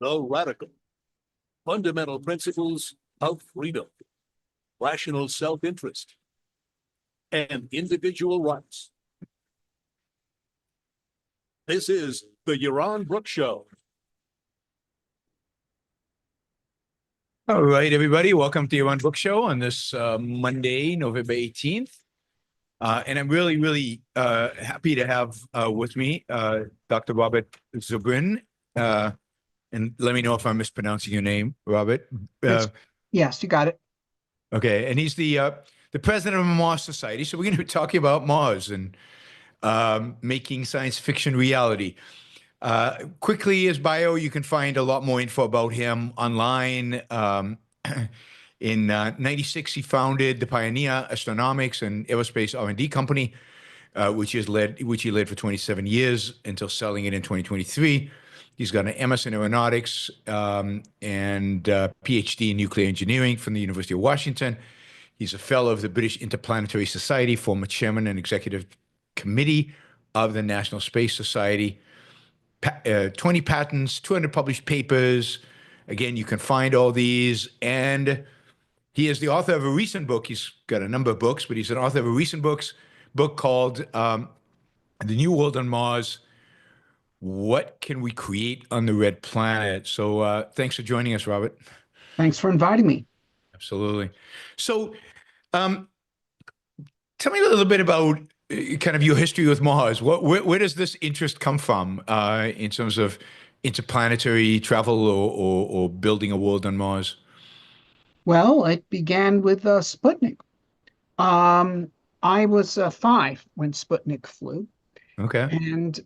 the radical, fundamental principles of freedom, rational self-interest, and individual rights. This is the Yaron Brook Show. All right, everybody. Welcome to Yaron Brook Show on this Monday, November 18th. And I'm really happy to have with me Dr. Robert Zubrin. And let me know if I'm mispronouncing your name, Robert. Yes, you got it. Okay, and he's the president of the Mars Society. So we're going to be talking about Mars and making science fiction reality. Quickly, his bio, you can find a lot more info about him online. In 96, he founded the Pioneer Astronomics and Aerospace R&D Company, which he led for 27 years until selling it in 2023. He's got an MS in Aeronautics and PhD in Nuclear Engineering from the University of Washington. He's a fellow of the British Interplanetary Society, former chairman and executive committee of the National Space Society. 20 patents, 200 published papers. Again, you can find all these. And he is the author of a recent book. He's got a number of books, but he's an author of a recent book called The New World on Mars. What can we create on the red planet? So thanks for joining us, Robert. Thanks for inviting me. Absolutely. So tell me a little bit about kind of your history with Mars. Where does this interest come from in terms of interplanetary travel or building a world on Mars? Well, it began with Sputnik. I was 5 when Sputnik flew. Okay. And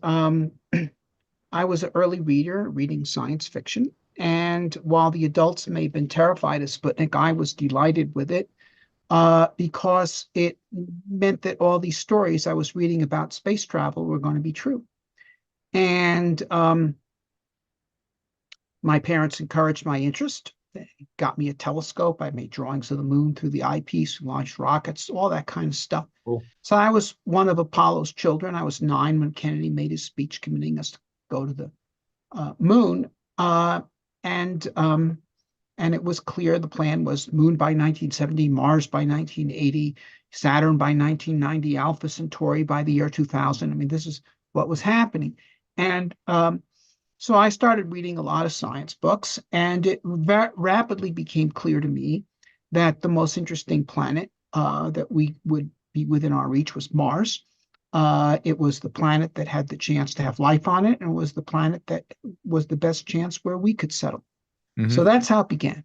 I was an early reader, reading science fiction. And while the adults may have been terrified of Sputnik, I was delighted with it because it meant that all these stories I was reading about space travel were going to be true. And my parents encouraged my interest. They got me a telescope. I made drawings of the moon through the eyepiece, launched rockets, all that kind of stuff. Cool. So I was one of Apollo's children. I was 9 when Kennedy made his speech committing us to go to the moon. And it was clear the plan was moon by 1970, Mars by 1980, Saturn by 1990, Alpha Centauri by the year 2000. I mean, this is what was happening. And so I started reading a lot of science books, and it rapidly became clear to me that the most interesting planet that we would be within our reach was Mars. It was the planet that had the chance to have life on it, and it was the planet that was the best chance where we could settle. Mm-hmm. So that's how it began.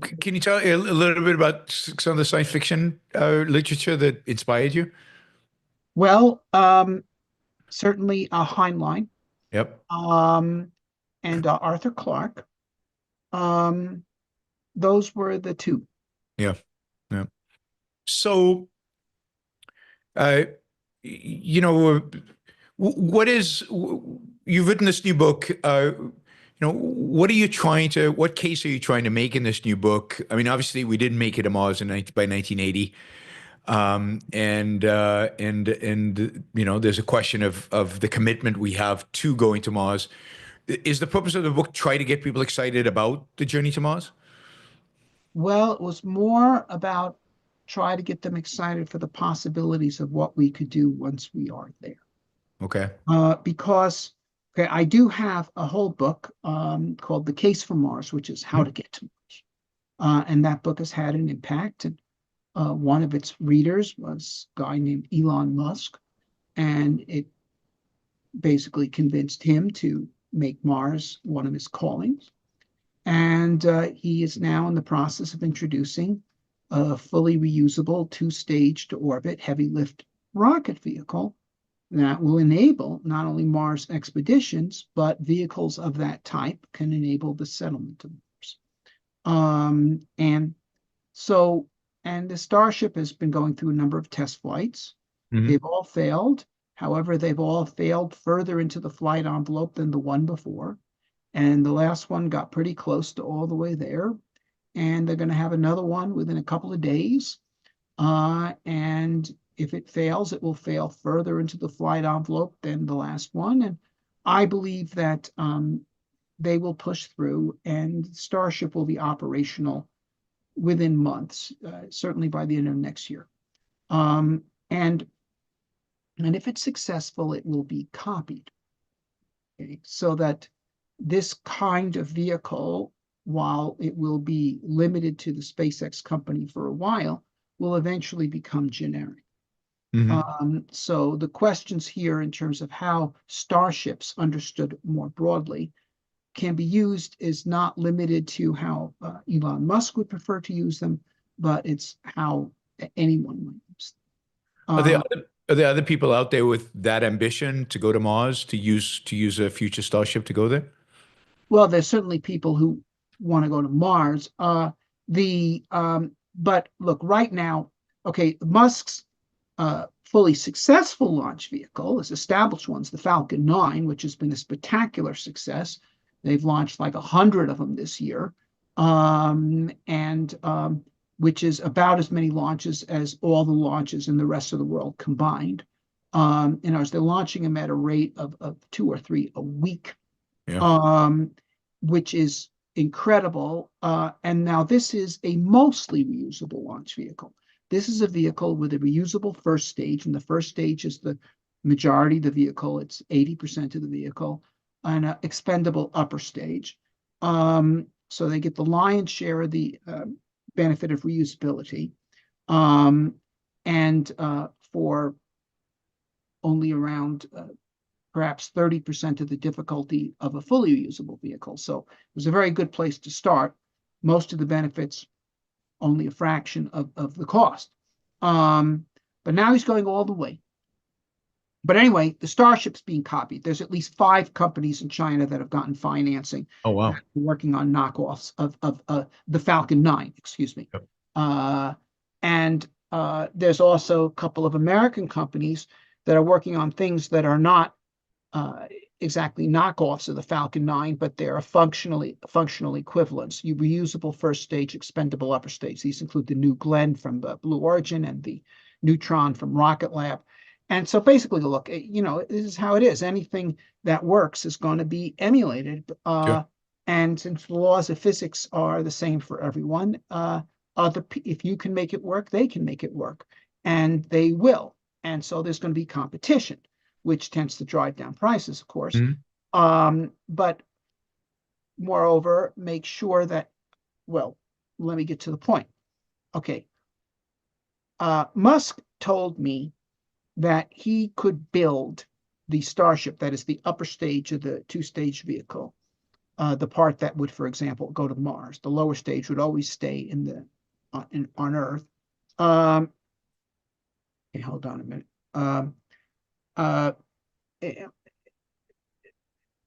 Can you tell a little bit about some of the science fiction literature that inspired you? Well, certainly Heinlein. Yep. And Arthur Clarke. Those were the two. Yeah. Yeah. So, what is, you've written this new book, what case are you trying to make in this new book? I mean, obviously we didn't make it to Mars by 1980. There's a question of the commitment we have to going to Mars. Is the purpose of the book try to get people excited about the journey to Mars? Well, it was more about try to get them excited for the possibilities of what we could do once we are there. Okay. Because I do have a whole book called The Case for Mars, which is how to get to Mars. And that book has had an impact. And one of its readers was a guy named Elon Musk, and it basically convinced him to make Mars one of his callings. And he is now in the process of introducing a fully reusable 2-stage to orbit heavy lift rocket vehicle that will enable not only Mars expeditions, but vehicles of that type can enable the settlement of Mars. And the Starship has been going through a number of test flights. Mm-hmm. They've all failed. However, they've all failed further into the flight envelope than the one before. And the last one got pretty close to all the way there. And they're going to have another one within a couple of days. And if it fails, it will fail further into the flight envelope than the last one. And I believe that they will push through, and Starship will be operational within months, certainly by the end of next year. And if it's successful, it will be copied. Okay? So that this kind of vehicle, while it will be limited to the SpaceX company for a while, will eventually become generic. So the questions here in terms of how starships, understood more broadly, can be used is not limited to how Elon Musk would prefer to use them, but it's how anyone might use them. Are there other people out there with that ambition to go to Mars, to use a future Starship to go there? Well, there's certainly people who want to go to Mars. But look, right now, okay, Musk's fully successful launch vehicle, his established ones, the Falcon 9, which has been a spectacular success. They've launched like 100 of them this year, which is about as many launches as all the launches in the rest of the world combined. They're launching them at a rate of 2 or 3 a week, which is incredible. And now this is a mostly reusable launch vehicle. This is a vehicle with a reusable first stage, and the first stage is the majority of the vehicle. It's 80% of the vehicle, and an expendable upper stage. So they get the lion's share of the benefit of reusability, and for only around perhaps 30% of the difficulty of a fully reusable vehicle. So it was a very good place to start. Most of the benefits, only a fraction of the cost. But now he's going all the way. But anyway, the Starship's being copied. There's at least 5 companies in China that have gotten financing. Oh, wow. Working on knockoffs of the Falcon 9, excuse me. Yep. And there's also a couple of American companies that are working on things that are not exactly knockoffs of the Falcon 9, but they're a functional equivalents. Reusable first stage, expendable upper stage. These include the New Glenn from Blue Origin and the Neutron from Rocket Lab. And so basically, look, this is how it is. Anything that works is going to be emulated. Sure. And since the laws of physics are the same for everyone, if you can make it work, they can make it work. And they will. And so there's going to be competition, which tends to drive down prices, of course. But moreover, make sure that, well, let me get to the point. Okay. Musk told me that he could build the Starship, that is the upper stage of the 2-stage vehicle, the part that would, for example, go to Mars. The lower stage would always stay on Earth. Okay, hold on a minute.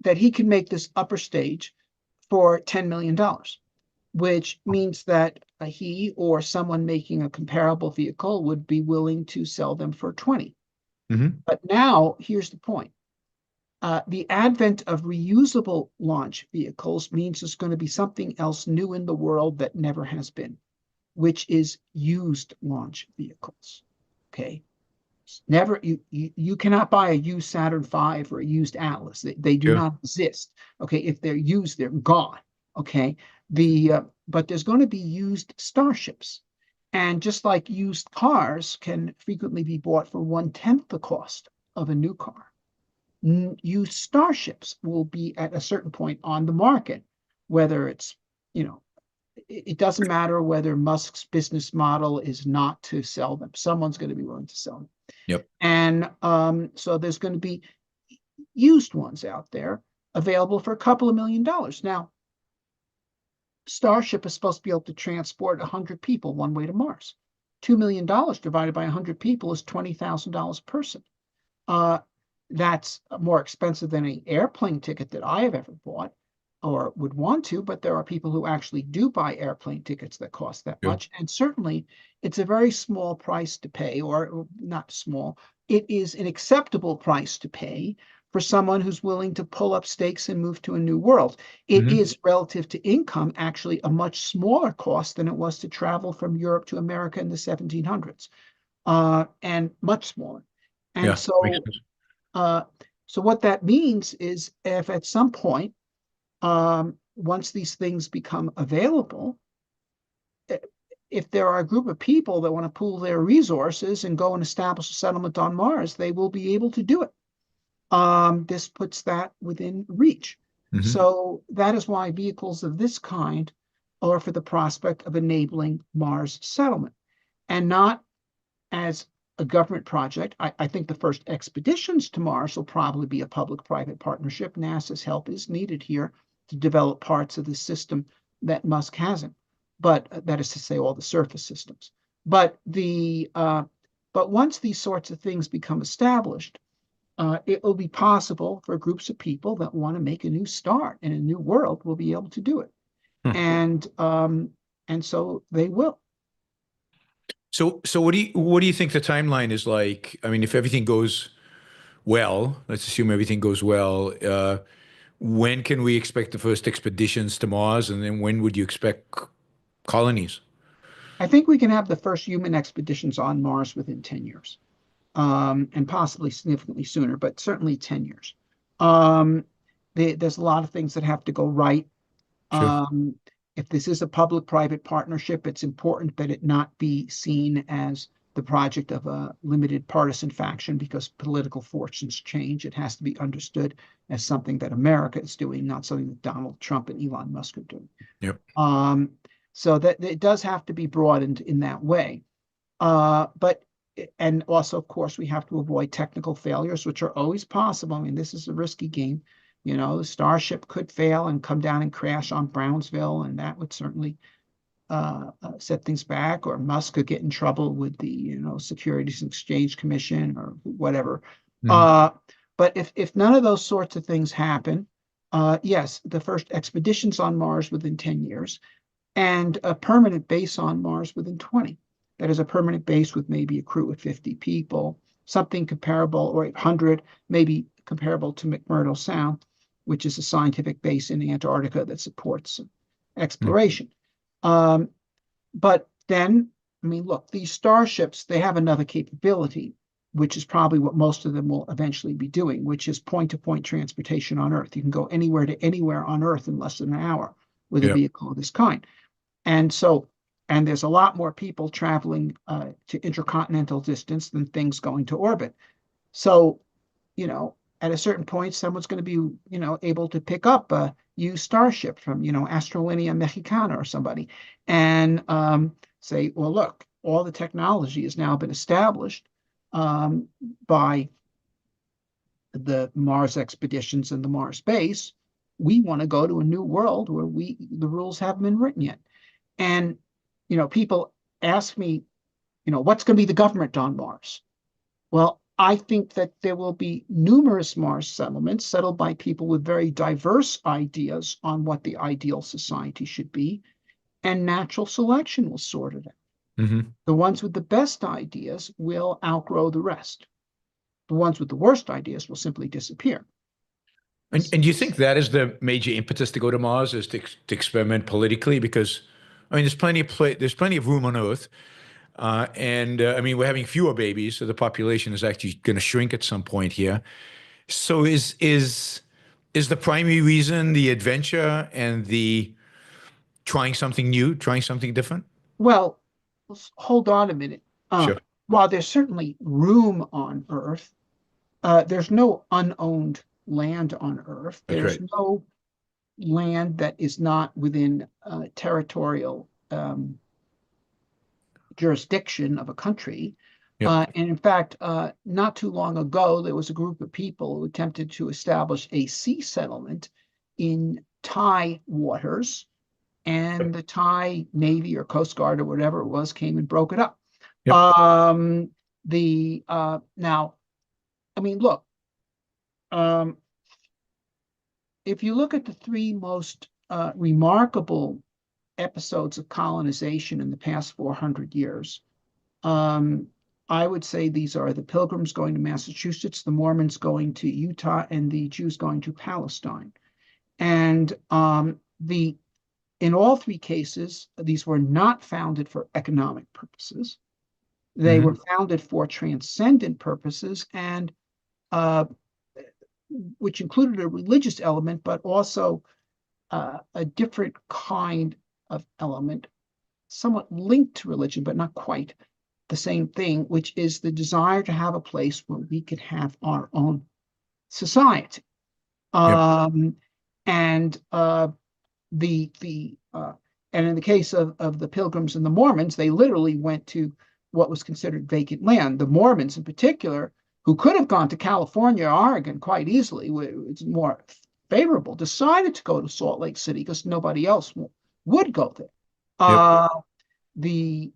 That he can make this upper stage for $10 million, which means that he or someone making a comparable vehicle would be willing to sell them for 20. But now, here's the point. The advent of reusable launch vehicles means there's going to be something else new in the world that never has been, which is used launch vehicles. Okay. Never, you cannot buy a used Saturn V or a used Atlas. They do not exist. Okay, if they're used, they're gone. Okay, but there's going to be used Starships, and just like used cars can frequently be bought for 1/10 the cost of a new car, used Starships will be at a certain point on the market, whether it's it doesn't matter whether Musk's business model is not to sell them. Someone's going to be willing to sell them. Yep. And so there's going to be used ones out there available for a couple of $1 million. Now, Starship is supposed to be able to transport 100 people one way to Mars. $2 million divided by 100 people is $20,000 a person. That's more expensive than an airplane ticket that I have ever bought or would want to, but there are people who actually do buy airplane tickets that cost that much. And certainly it's a very small price to pay, or not small. It is an acceptable price to pay for someone who's willing to pull up stakes and move to a new world. It is, relative to income, actually a much smaller cost than it was to travel from Europe to America in the 1700s, and much smaller. And so what that means is if at some point once these things become available, if there are a group of people that want to pool their resources and go and establish a settlement on Mars, they will be able to do it. This puts that within reach. So that is why vehicles of this kind are for the prospect of enabling Mars settlement, and not as a government project. I think the first expeditions to Mars will probably be a public-private partnership. NASA's help is needed here to develop parts of the system that Musk hasn't, but that is to say, all the surface systems. But once these sorts of things become established, it will be possible for groups of people that want to make a new start in a new world will be able to do it, and so they will. So what do you think the timeline is like? I mean, if everything goes well, let's assume everything goes well, when can we expect the first expeditions to Mars, and then when would you expect colonies? I think we can have the first human expeditions on Mars within 10 years, and possibly significantly sooner, but certainly 10 years. There's a lot of things that have to go right. Sure. If this is a public-private partnership, it's important that it not be seen as the project of a limited partisan faction, because political fortunes change. It has to be understood as something that America is doing, not something that Donald Trump and Elon Musk are doing. Yep. So that it does have to be broadened in that way. And also, of course, we have to avoid technical failures, which are always possible. I mean, this is a risky game. The Starship could fail and come down and crash on Brownsville, and that would certainly set things back. Or Musk could get in trouble with the Securities and Exchange Commission or whatever. But if none of those sorts of things happen, yes, the first expeditions on Mars within 10 years, and a permanent base on Mars within 20. That is a permanent base with maybe a crew of 50 people, something comparable, or 100, maybe comparable to McMurdo Sound, which is a scientific base in Antarctica that supports exploration. But then, I mean, look, these starships, they have another capability, which is probably what most of them will eventually be doing, which is point-to-point transportation on Earth. You can go anywhere to anywhere on Earth in less than an hour with a vehicle of this kind. And there's a lot more people traveling to intercontinental distance than things going to orbit. So, at a certain point, someone's going to be, able to pick up a used Starship from, Astrolinea Mexicana or somebody, and say, well, look, all the technology has now been established by the Mars expeditions and the Mars base. We want to go to a new world where the rules haven't been written yet. And, people ask me, what's going to be the government on Mars? Well, I think that there will be numerous Mars settlements settled by people with very diverse ideas on what the ideal society should be, and natural selection will sort it out. The ones with the best ideas will outgrow the rest. The ones with the worst ideas will simply disappear. And do you think that is the major impetus to go to Mars, is to experiment politically? Because, I mean, there's plenty of room on Earth. I mean, we're having fewer babies, so the population is actually going to shrink at some point here. So is the primary reason the adventure and the trying something new, trying something different? Well, let's hold on a minute. Sure. While there's certainly room on Earth, there's no unowned land on Earth. That's There's right. no land that is not within territorial jurisdiction of a country. Yep. And in fact, not too long ago, there was a group of people who attempted to establish a sea settlement in Thai waters, and the Thai Navy or Coast Guard or whatever it was came and broke it up. Yep. Now, I mean, look, if you look at the three most remarkable episodes of colonization in the past 400 years, I would say these are the Pilgrims going to Massachusetts, the Mormons going to Utah, and the Jews going to Palestine. And in all three cases, these were not founded for economic purposes. They were founded for transcendent purposes, and which included a religious element, but also a different kind of element, somewhat linked to religion, but not quite the same thing, which is the desire to have a place where we could have our own society. Yep. And and in the case of the Pilgrims and the Mormons, they literally went to what was considered vacant land. The Mormons, in particular, who could have gone to California or Oregon quite easily, it's more favorable, decided to go to Salt Lake City because nobody else would go there. Yep. The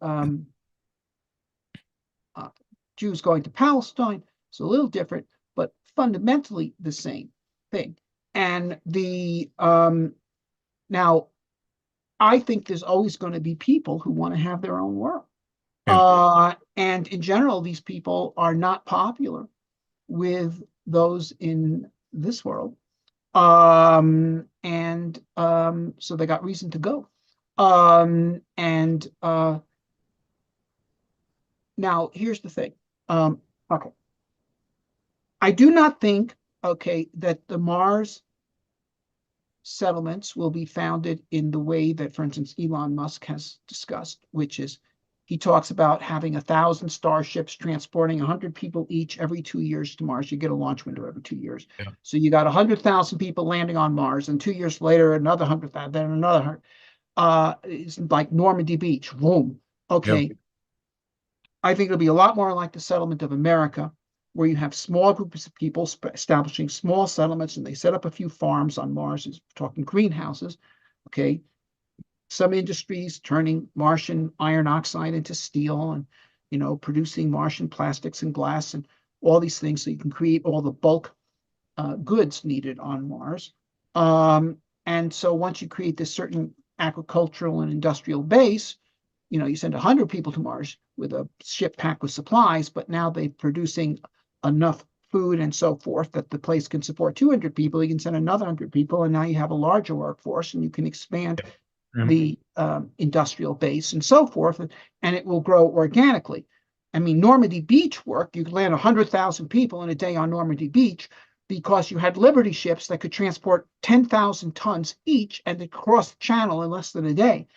Jews going to Palestine is a little different, but fundamentally the same thing. And now, I think there's always going to be people who want to have their own world. And in general, these people are not popular with those in this world. So they got reason to go. Now here's the thing. Okay. I do not think, that the Mars settlements will be founded in the way that, for instance, Elon Musk has discussed, which is he talks about having 1,000 starships transporting 100 people each every 2 years to Mars. You get a launch window every 2 years. Yeah. So you got 100,000 people landing on Mars, and 2 years later, another 100,000, then another 100. It's like Normandy Beach. Boom. Okay. Yep. I think it'll be a lot more like the settlement of America, where you have small groups of people establishing small settlements, and they set up a few farms on Mars, talking greenhouses, okay? Some industries turning Martian iron oxide into steel and, producing Martian plastics and glass and all these things so you can create all the bulk goods needed on Mars. And so once you create this certain agricultural and industrial base, you send 100 people to Mars with a ship packed with supplies, but now they're producing enough food and so forth that the place can support 200 people. You can send another 100 people, and now you have a larger workforce, and you can expand the industrial base and so forth, and it will grow organically. I mean, Normandy Beach worked. You could land 100,000 people in a day on Normandy Beach because you had Liberty ships that could transport 10,000 tons each, and they crossed the channel in less than a day.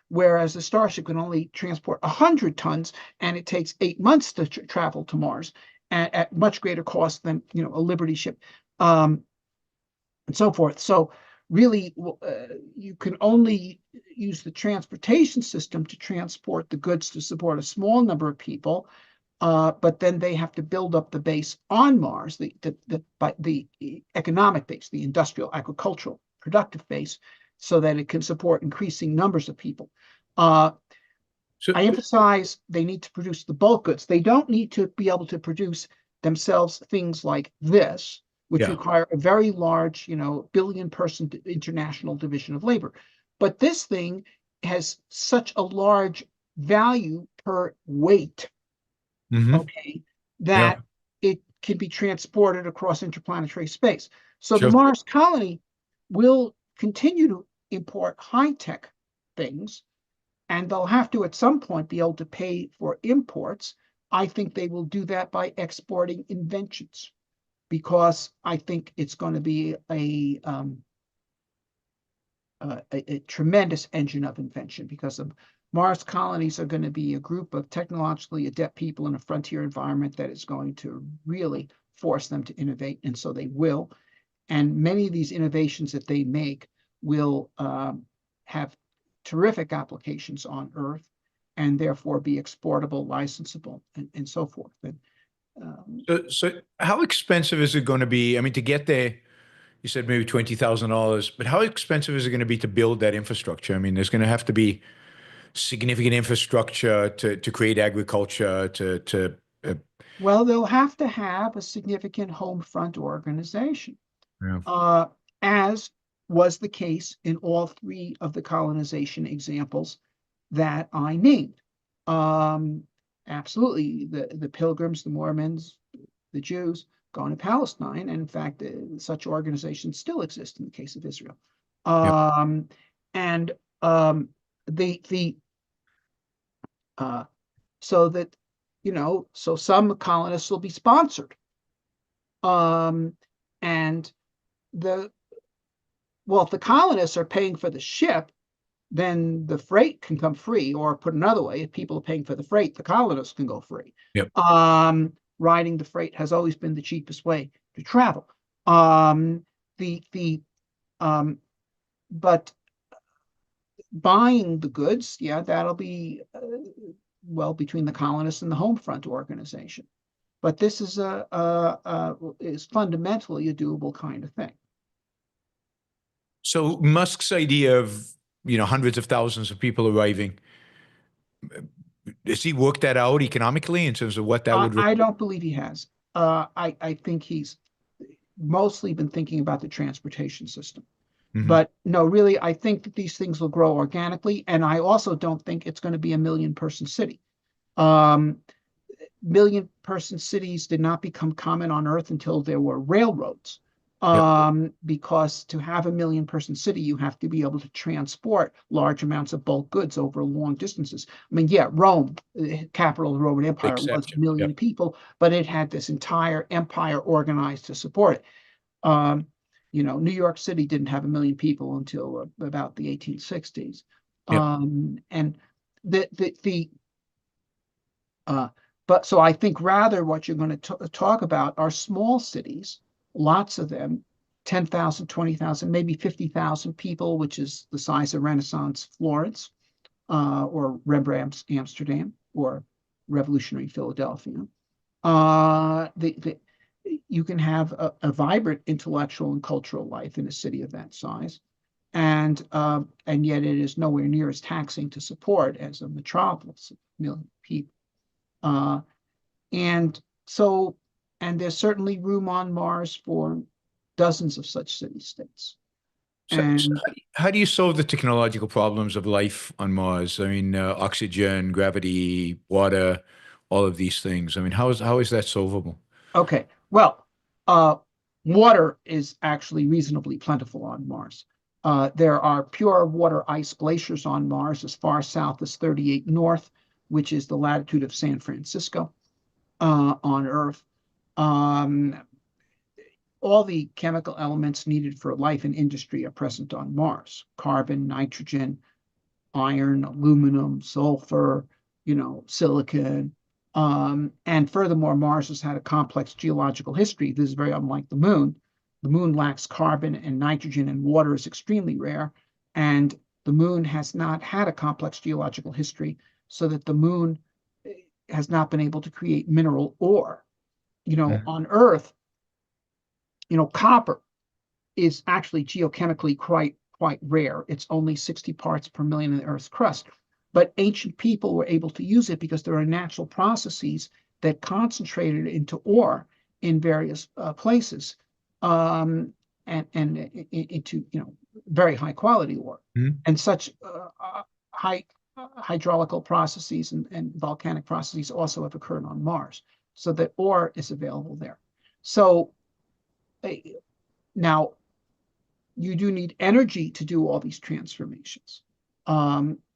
Whereas the Starship can only transport 100 tons, and it takes 8 months to travel to Mars at much greater cost than a Liberty ship, and so forth. So really, you can only use the transportation system to transport the goods to support a small number of people, but then they have to build up the base on Mars, the economic base, the industrial, agricultural, productive base, so that it can support increasing numbers of people. I emphasize they need to produce the bulk goods. They don't need to be able to produce themselves things like this, which require a very large, billion-person international division of labor. But this thing has such a large value per weight, that it can be transported across interplanetary space. So the Mars colony will continue to import high-tech things, and they'll have to at some point be able to pay for imports. I think they will do that by exporting inventions, because I think it's going to be a tremendous engine of invention, because the Mars colonies are going to be a group of technologically adept people in a frontier environment that is going to really force them to innovate, and so they will. And many of these innovations that they make will have terrific applications on Earth, and therefore be exportable, licensable, and so forth. So how expensive is it going to be? I mean, to get there, you said maybe $20,000, but how expensive is it going to be to build that infrastructure? I mean, there's going to have to be significant infrastructure to create agriculture, Well, they'll have to have a significant home front organization, as was the case in all three of the colonization examples that I named. Absolutely, the Pilgrims, the Mormons, the Jews going to Palestine, and in fact, such organizations still exist in the case of Israel. So that, so some colonists will be sponsored, and the well, if the colonists are paying for the ship, then the freight can come free, or put another way, if people are paying for the freight, the colonists can go free. Yep. Riding the freight has always been the cheapest way to travel. But buying the goods, yeah, that'll be well between the colonists and the home front organization. But this is is fundamentally a doable kind of thing. So Musk's idea of, hundreds of thousands of people arriving, has he worked that out economically in terms of what that would I don't believe he has. I think he's mostly been thinking about the transportation system. Mhm. But no, really, I think that these things will grow organically. And I also don't think it's going to be a 1,000,000-person city. Million-person cities did not become common on Earth until there were railroads. Because to have a 1,000,000-person city, you have to be able to transport large amounts of bulk goods over long distances. I mean, yeah, Rome, capital of the Roman Empire, was Exception, 1,000,000 people, but it had this entire empire organized to support it. New York City didn't have 1,000,000 people until about the 1860s. And but so I think rather what you're going to talk about are small cities, lots of them, 10,000, 20,000, maybe 50,000 people, which is the size of Renaissance Florence, or Rembrandt's Amsterdam, or revolutionary Philadelphia. You can have a vibrant intellectual and cultural life in a city of that size, and yet it is nowhere near as taxing to support as a metropolis of 1,000,000 people. And there's certainly room on Mars for dozens of such city-states. So how do you solve the technological problems of life on Mars? I mean, oxygen, gravity, water, all of these things. I mean, how is that solvable? Okay, well, water is actually reasonably plentiful on Mars. There are pure water ice glaciers on Mars as far south as 38 North, which is the latitude of San Francisco, on Earth. All the chemical elements needed for life and industry are present on Mars: carbon, nitrogen, iron, aluminum, sulfur, silicon. And furthermore, Mars has had a complex geological history. This is very unlike the Moon. The Moon lacks carbon and nitrogen, and water is extremely rare. And the Moon has not had a complex geological history, so that the Moon has not been able to create mineral ore. On Earth, copper is actually geochemically quite rare. It's only 60 parts per million in the Earth's crust. But ancient people were able to use it because there are natural processes that concentrated it into ore in various places, and into very high quality ore. And such high hydraulical processes and volcanic processes also have occurred on Mars, so that ore is available there. So now you do need energy to do all these transformations.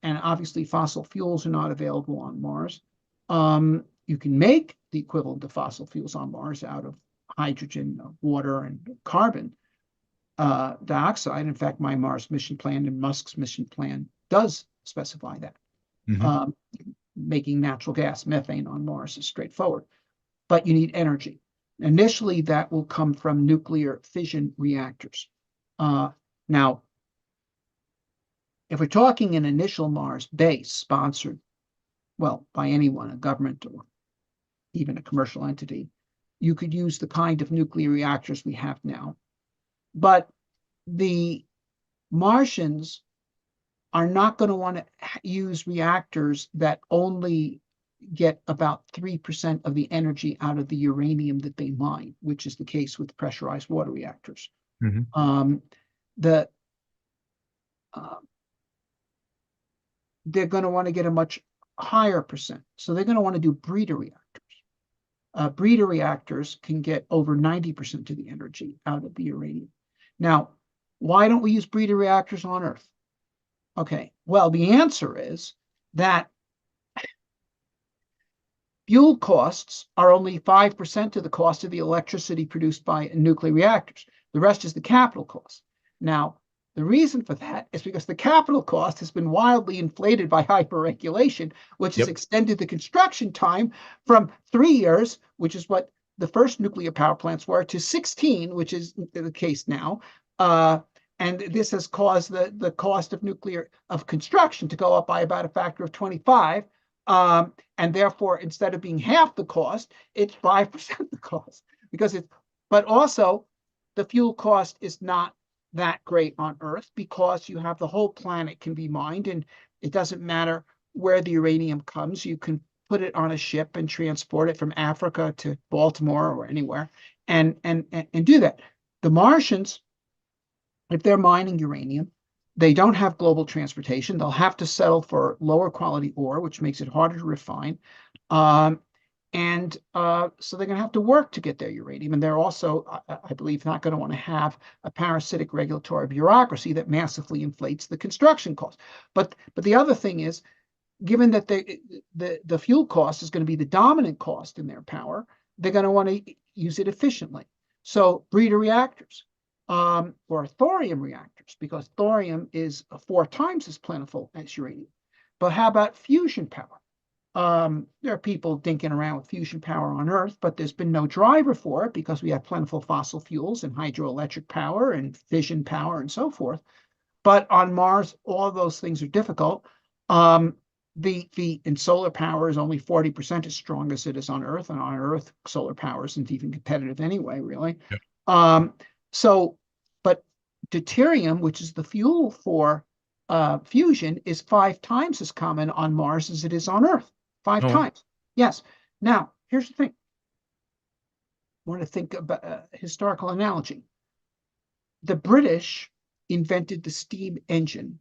And obviously fossil fuels are not available on Mars. You can make the equivalent of fossil fuels on Mars out of hydrogen, water, and carbon dioxide. In fact, my Mars mission plan and Musk's mission plan does specify that. Making natural gas, methane on Mars is straightforward, but you need energy. Initially, that will come from nuclear fission reactors. Now, if we're talking an initial Mars base sponsored, well, by anyone, a government or even a commercial entity, you could use the kind of nuclear reactors we have now. But the Martians are not going to want to use reactors that only get about 3% of the energy out of the uranium that they mine, which is the case with pressurized water reactors. They're going to want to get a much higher percent. So they're going to want to do breeder reactors. Breeder reactors can get over 90% of the energy out of the uranium. Now, why don't we use breeder reactors on Earth? Okay, well, the answer is that fuel costs are only 5% of the cost of the electricity produced by nuclear reactors. The rest is the capital cost. Now, The reason for that is because the capital cost has been wildly inflated by hyper-regulation, which has Yep. extended the construction time from 3 years, which is what the first nuclear power plants were, to 16, which is the case now. And this has caused the cost of construction to go up by about a factor of 25. And therefore, instead of being half the cost, it's 5% the cost. But also the fuel cost is not that great on Earth because you have the whole planet can be mined, and it doesn't matter where the uranium comes. You can put it on a ship and transport it from Africa to Baltimore or anywhere and do that. The Martians, if they're mining uranium, they don't have global transportation. They'll have to settle for lower quality ore, which makes it harder to refine. So they're going to have to work to get their uranium. And they're also, I believe, not going to want to have a parasitic regulatory bureaucracy that massively inflates the construction cost. But the other thing is, given that the fuel cost is going to be the dominant cost in their power, they're going to want to use it efficiently. So breeder reactors or thorium reactors, because thorium is 4 times as plentiful as uranium. But how about fusion power? There are people dinking around with fusion power on Earth, but there's been no driver for it because we have plentiful fossil fuels and hydroelectric power and fission power and so forth. But on Mars, all of those things are difficult. And solar power is only 40% as strong as it is on Earth, and on Earth, solar power isn't even competitive anyway, really. Yep. But deuterium, which is the fuel for fusion, is 5 times as common on Mars as it is on Earth. 5 times. Yes. Now, here's the thing. I want to think about a historical analogy. The British invented the steam engine.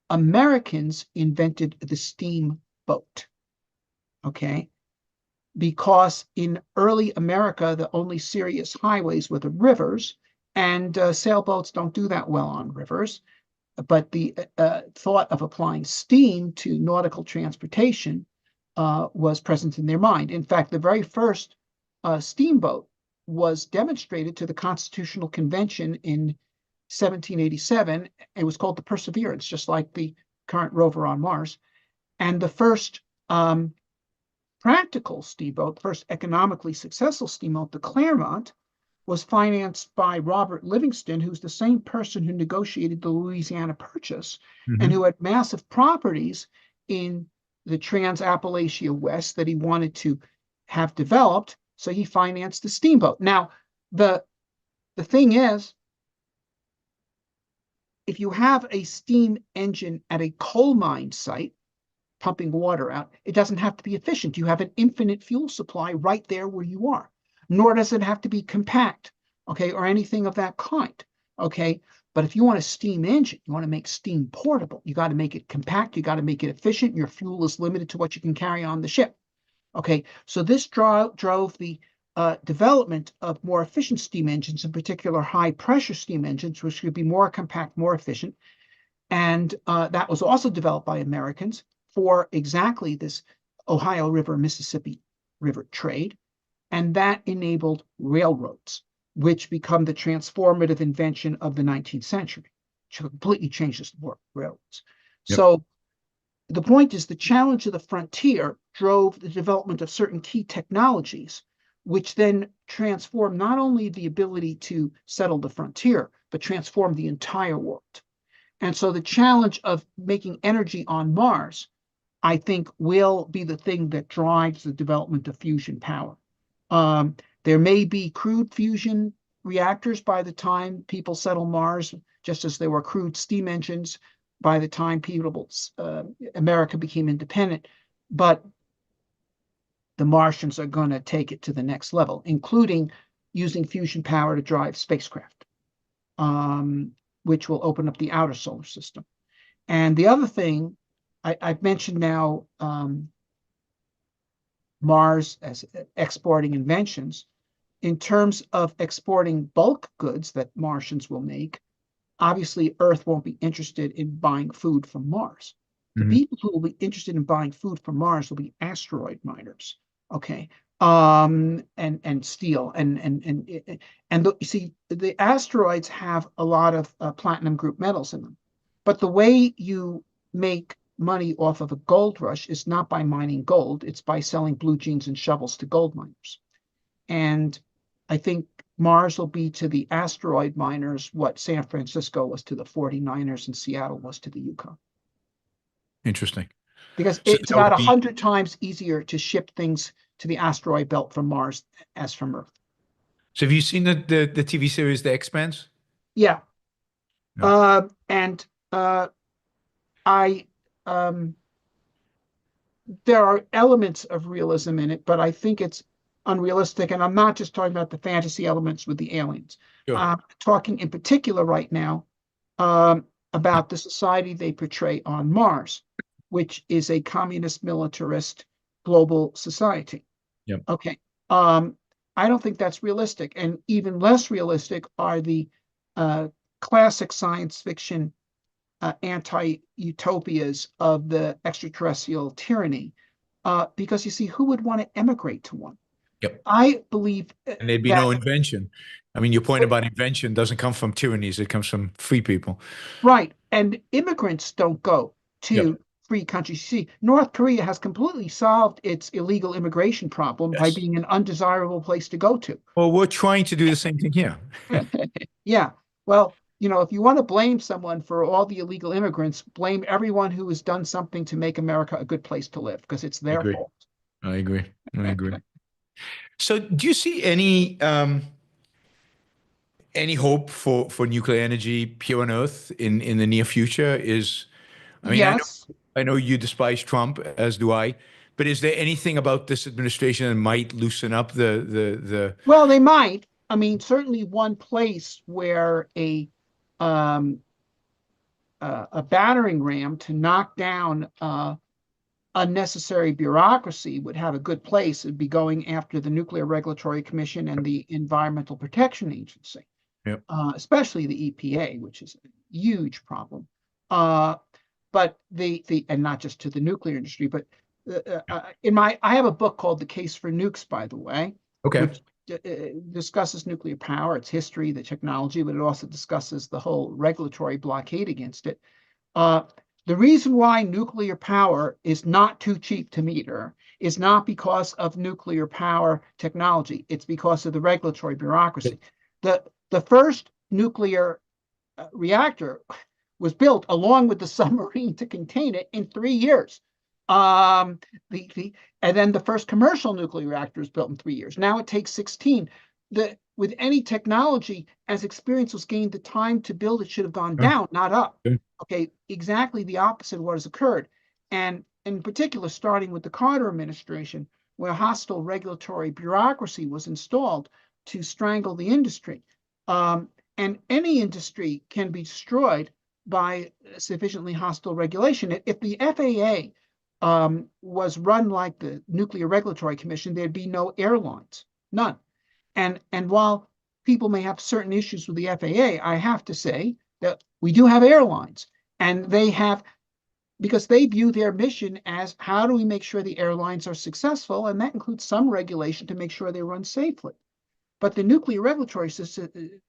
Americans invented the steamboat. Okay? Because in early America, the only serious highways were the rivers, and sailboats don't do that well on rivers. But the thought of applying steam to nautical transportation was present in their mind. In fact, the very first steamboat was demonstrated to the Constitutional Convention in 1787. It was called the Perseverance, just like the current rover on Mars. And the first practical steamboat, the first economically successful steamboat, the Claremont, was financed by Robert Livingston, who's the same person who negotiated the Louisiana Purchase and who had massive properties in the Trans-Appalachia West that he wanted to have developed. So he financed the steamboat. Now, the thing is, if you have a steam engine at a coal mine site pumping water out, it doesn't have to be efficient. You have an infinite fuel supply right there where you are. Nor does it have to be compact, okay, or anything of that kind, okay? But if you want a steam engine, you want to make steam portable, you got to make it compact, you got to make it efficient, your fuel is limited to what you can carry on the ship, okay? So this drove the development of more efficient steam engines, in particular high-pressure steam engines, which could be more compact, more efficient. And that was also developed by Americans for exactly this Ohio River, Mississippi River trade. And that enabled railroads, which become the transformative invention of the 19th century, which completely changes the world of railroads. Yep. So the point is, the challenge of the frontier drove the development of certain key technologies, which then transformed not only the ability to settle the frontier, but transformed the entire world. And so the challenge of making energy on Mars, I think, will be the thing that drives the development of fusion power. There may be crude fusion reactors by the time people settle Mars, just as there were crude steam engines by the time America became independent. But the Martians are going to take it to the next level, including using fusion power to drive spacecraft, which will open up the outer solar system. And the other thing, I've mentioned now Mars as exporting inventions. In terms of exporting bulk goods that Martians will make, obviously Earth won't be interested in buying food from Mars. The people who will be interested in buying food from Mars will be asteroid miners. Okay. and steel you see the asteroids have a lot of platinum group metals in them, but the way you make money off of a gold rush is not by mining gold, it's by selling blue jeans and shovels to gold miners. And I think Mars will be to the asteroid miners what San Francisco was to the 49ers and Seattle was to the Yukon. Interesting. Because So it's that would about be 100 times easier to ship things to the asteroid belt from Mars as from Earth. So have you seen the TV series The Expanse? Yeah. No. And I there are elements of realism in it, but I think it's unrealistic. And I'm not just talking about the fantasy elements with the aliens. Sure. I'm talking in particular right now about the society they portray on Mars, which is a communist militarist global society. Yep. Okay. I don't think that's realistic. And even less realistic are the classic science fiction anti-utopias of the extraterrestrial tyranny. Because you see, who would want to emigrate to one? Yep. I believe And there'd be that, no invention. I mean, your point about invention doesn't come from tyrannies, it comes from free people. right. And immigrants don't go to Yep. free countries. See, North Korea has completely solved its illegal immigration problem by Yes. being an undesirable place to go to. Well, we're trying to do the same thing here. Yeah. Well, if you want to blame someone for all the illegal immigrants, blame everyone who has done something to make America a good place to live, because it's their fault. I agree. I agree. So do you see any hope for nuclear energy here on Earth in the near future? I mean, Yes. I know you despise Trump, as do I, but is there anything about this administration that might loosen up the Well, they might. I mean, certainly one place where a battering ram to knock down unnecessary bureaucracy would have a good place. It'd be going after the Nuclear Regulatory Commission and the Environmental Protection Agency, Yep. Especially the EPA, which is a huge problem. But and not just to the nuclear industry, but I have a book called The Case for Nukes, by the way, Okay. which discusses nuclear power, its history, the technology, but it also discusses the whole regulatory blockade against it. The reason why nuclear power is not too cheap to meter is not because of nuclear power technology. It's because of the regulatory bureaucracy. The first nuclear reactor was built along with the submarine to contain it in 3 years. And then the first commercial nuclear reactor was built in 3 years. Now it takes 16. With any technology, as experience was gained, the time to build it should have gone down, not up. Okay, exactly the opposite of what has occurred. And in particular, starting with the Carter administration, where hostile regulatory bureaucracy was installed to strangle the industry. And any industry can be destroyed by sufficiently hostile regulation. If the FAA was run like the Nuclear Regulatory Commission, there'd be no airlines, none. And while people may have certain issues with the FAA, I have to say that we do have airlines, and because they view their mission as how do we make sure the airlines are successful, and that includes some regulation to make sure they run safely. But the nuclear regulatory system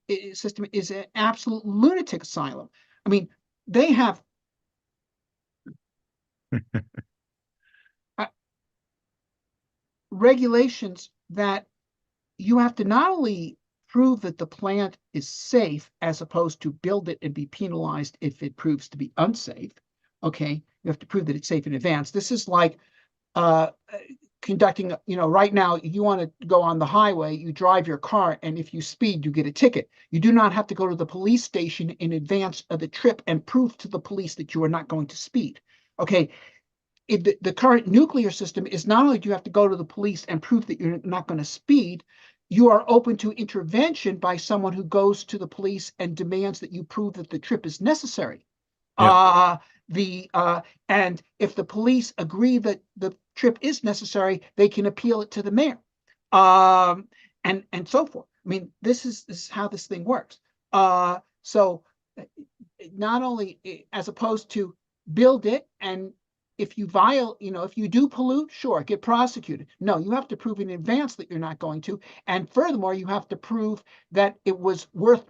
is an absolute lunatic asylum. I mean, they have regulations that you have to not only prove that the plant is safe as opposed to build it and be penalized if it proves to be unsafe. Okay, you have to prove that it's safe in advance. This is like conducting, right now you want to go on the highway, you drive your car, and if you speed, you get a ticket. You do not have to go to the police station in advance of the trip and prove to the police that you are not going to speed. Okay, the current nuclear system is not only do you have to go to the police and prove that you're not going to speed, you are open to intervention by someone who goes to the police and demands that you prove that the trip is necessary. Yeah. And if the police agree that the trip is necessary, they can appeal it to the mayor, and so forth. I mean, this is how this thing works. So not only as opposed to build it and if you violate, if you do pollute, sure, get prosecuted. No, you have to prove in advance that you're not going to. And furthermore, you have to prove that it was worth,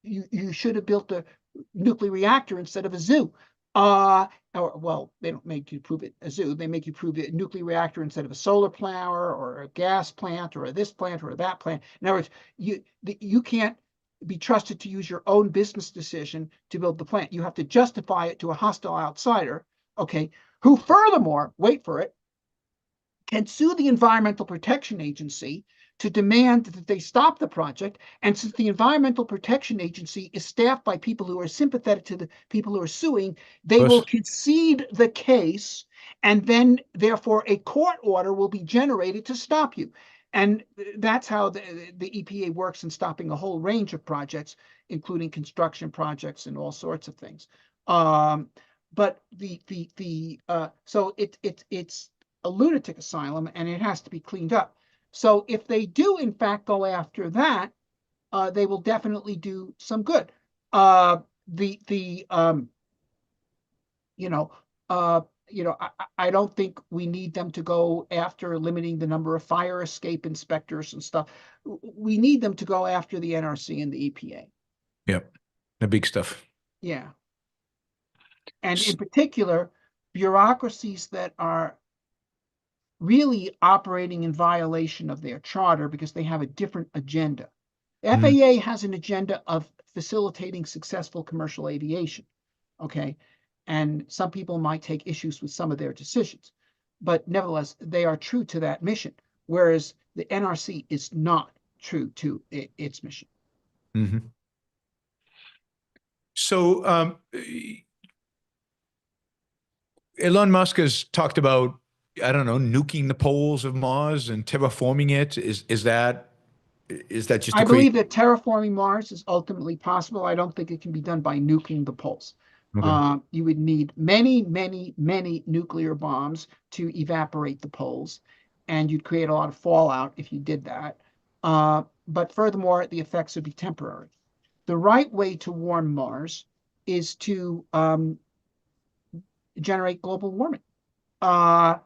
you should have built a nuclear reactor instead of a zoo. Or, well, they don't make you prove it a zoo. They make you prove it a nuclear reactor instead of a solar plant or a gas plant or this plant or that plant. In other words, you can't be trusted to use your own business decision to build the plant. You have to justify it to a hostile outsider, okay, who furthermore, wait for it, can sue the Environmental Protection Agency to demand that they stop the project. And since the Environmental Protection Agency is staffed by people who are sympathetic to the people who are suing, they will concede the case, and then therefore a court order will be generated to stop you. And that's how the EPA works in stopping a whole range of projects, including construction projects and all sorts of things. But so it's a lunatic asylum, and it has to be cleaned up. So if they do in fact go after that, they will definitely do some good. I don't think we need them to go after limiting the number of fire escape inspectors and stuff. We need them to go after the NRC and the EPA. Yep, the big stuff. Yeah. And in particular, bureaucracies that are really operating in violation of their charter because they have a different agenda. The FAA has an agenda of facilitating successful commercial aviation, okay? And some people might take issues with some of their decisions, but nevertheless, they are true to that mission, whereas the NRC is not true to its mission. Mm-hmm. So Elon Musk has talked about, I don't know, nuking the poles of Mars and terraforming it. Is that just I believe that terraforming Mars is ultimately possible. I don't think it can be done by nuking the poles. Okay. You would need many, many, many nuclear bombs to evaporate the poles, and you'd create a lot of fallout if you did that. But furthermore, the effects would be temporary. The right way to warm Mars is to generate global warming.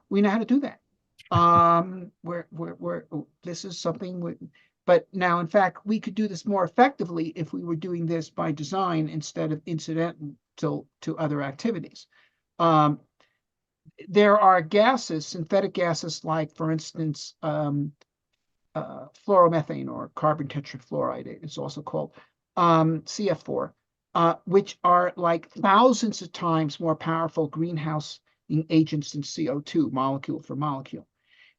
We know how to do that. This is something. But now, in fact, we could do this more effectively if we were doing this by design instead of incidental to other activities. There are gases, synthetic gases, like, for instance, fluoromethane, or carbon tetrafluoride, it's also called, CF4, which are like thousands of times more powerful greenhouse agents than CO2, molecule for molecule.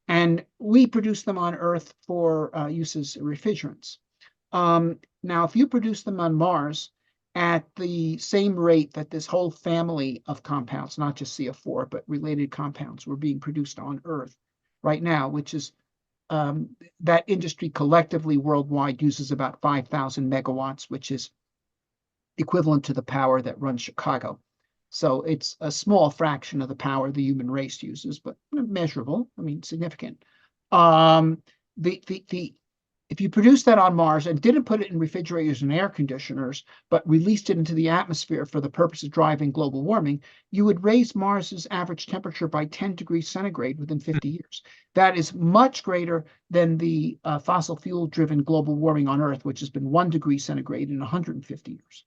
And we produce them on Earth for use as refrigerants. Now, if you produce them on Mars at the same rate that this whole family of compounds, not just CF4, but related compounds, were being produced on Earth right now, which is that industry collectively worldwide uses about 5,000 megawatts, which is equivalent to the power that runs Chicago. So it's a small fraction of the power the human race uses, but measurable. I mean, significant. If you produce that on Mars and didn't put it in refrigerators and air conditioners, but released it into the atmosphere for the purpose of driving global warming, you would raise Mars's average temperature by 10 degrees centigrade within 50 years. That is much greater than the fossil fuel-driven global warming on Earth, which has been 1 degree centigrade in 150 years.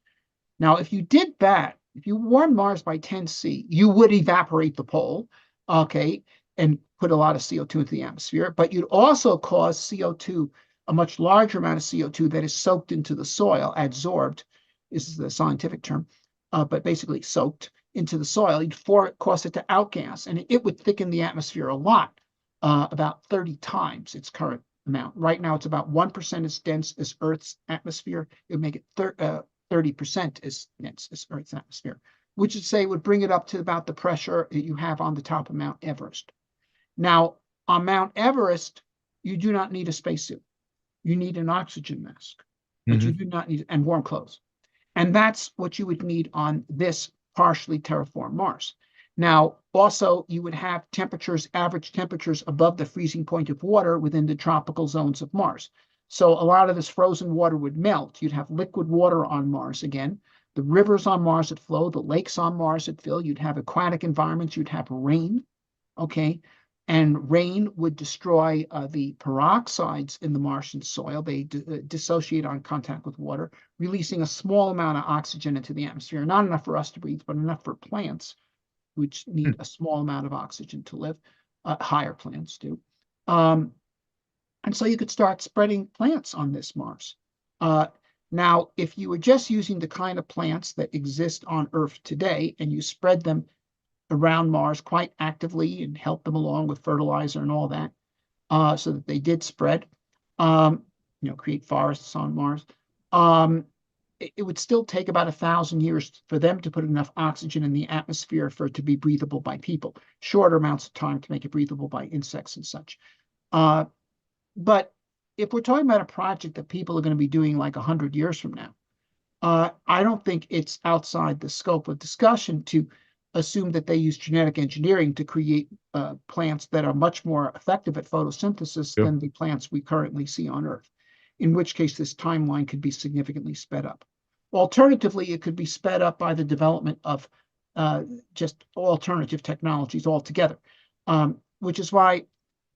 Now, if you did that, if you warm Mars by 10 C, you would evaporate the pole, okay, and put a lot of CO2 into the atmosphere, but you'd also cause CO2, a much larger amount of CO2 that is soaked into the soil, adsorbed is the scientific term, but basically soaked into the soil. You'd cause it to outgas, and it would thicken the atmosphere a lot, about 30 times its current amount. Right now, it's about 1% as dense as Earth's atmosphere. It would make it 30% as dense as Earth's atmosphere, which would say would bring it up to about the pressure that you have on the top of Mount Everest. Now, on Mount Everest, you do not need a spacesuit. You need an oxygen mask, but you do not need, and warm clothes. And that's what you would need on this partially terraformed Mars. Now, also, you would have temperatures, average temperatures above the freezing point of water within the tropical zones of Mars. So a lot of this frozen water would melt. You'd have liquid water on Mars again. the rivers on Mars that flow, the lakes on Mars that fill. You'd have aquatic environments. You'd have rain, okay? And rain would destroy the peroxides in the Martian soil. They dissociate on contact with water, releasing a small amount of oxygen into the atmosphere. Not enough for us to breathe, but enough for plants, which need a small amount of oxygen to live. Higher plants do. And so you could start spreading plants on this Mars. Now, if you were just using the kind of plants that exist on Earth today and you spread them around Mars quite actively and help them along with fertilizer and all that, so that they did spread, create forests on Mars, it would still take about 1,000 years for them to put enough oxygen in the atmosphere for it to be breathable by people. Shorter amounts of time to make it breathable by insects and such. But if we're talking about a project that people are going to be doing like 100 years from now, I don't think it's outside the scope of discussion to assume that they use genetic engineering to create plants that are much more effective at photosynthesis than the plants we currently see on Earth, in which case this timeline could be significantly sped up. Alternatively, it could be sped up by the development of just alternative technologies altogether, which is why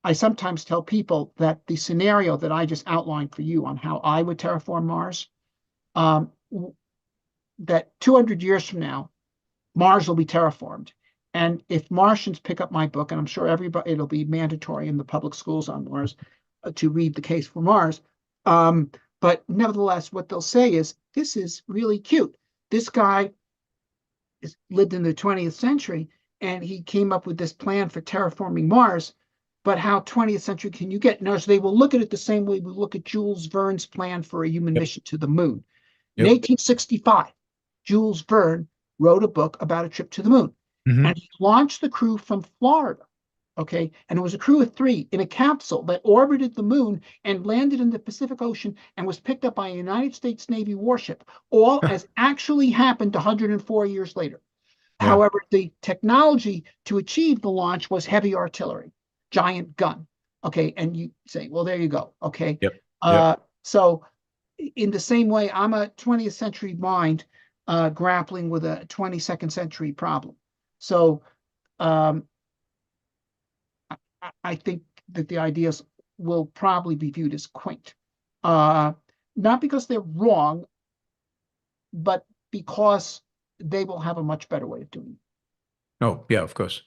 I sometimes tell people that the scenario that I just outlined for you on how I would terraform Mars, that 200 years from now, Mars will be terraformed. And if Martians pick up my book, and I'm sure everybody, it'll be mandatory in the public schools on Mars to read The Case for Mars. But nevertheless, what they'll say is, this is really cute. This guy lived in the 20th century, and he came up with this plan for terraforming Mars. But how 20th century can you get? No, so they will look at it the same way we look at Jules Verne's plan for a human mission to the moon. In 1865, Jules Verne wrote a book about a trip to the moon. And he launched the crew from Florida, okay? And it was a crew of 3 in a capsule that orbited the moon and landed in the Pacific Ocean and was picked up by a United States Navy warship, all as actually happened 104 years later. However, the technology to achieve the launch was heavy artillery, giant gun, okay? And you say, well, there you go, okay? So in the same way, I'm a 20th century mind grappling with a 22nd century problem. So I think that the ideas will probably be viewed as quaint, not because they're wrong, but because they will have a much better way of doing it. Oh, yeah, of course.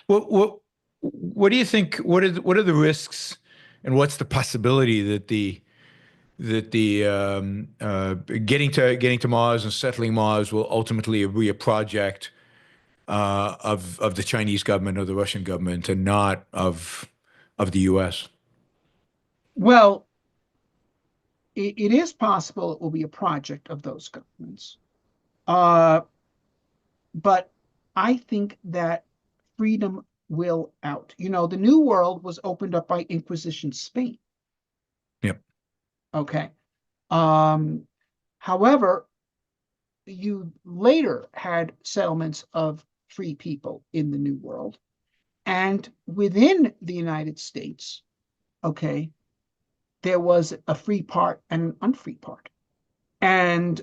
What do you think? What are the risks, and what's the possibility that getting to Mars and settling Mars will ultimately be a project of the Chinese government or the Russian government, and not of the U.S.? Well, it is possible it will be a project of those governments, but I think that freedom will out. You know, the New World was opened up by Inquisition Spain. Yep. Okay. However, you later had settlements of free people in the New World, and within the United States, okay, there was a free part and an unfree part. And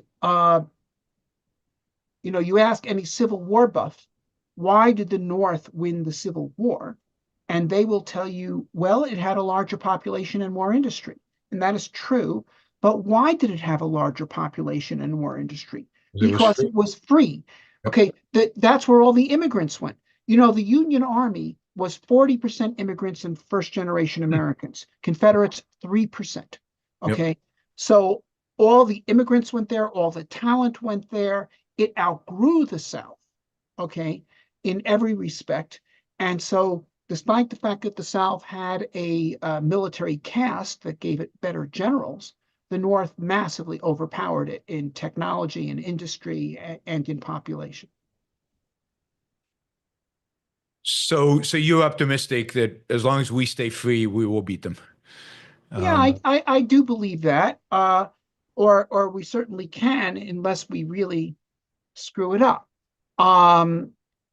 you ask any Civil War buff, why did the North win the Civil War? And they will tell you, well, it had a larger population and more industry. And that is true. But why did it have a larger population and more industry? Because it was free. Okay, that's where all the immigrants went. You know, the Union Army was 40% immigrants and first-generation Americans. Confederates, 3%. Okay, so all the immigrants went there, all the talent went there. It outgrew the South, okay, in every respect. And so despite the fact that the South had a military caste that gave it better generals, the North massively overpowered it in technology and industry and in population. So you're optimistic that as long as we stay free, we will beat them? Yeah, I do believe that, or we certainly can, unless we really screw it up,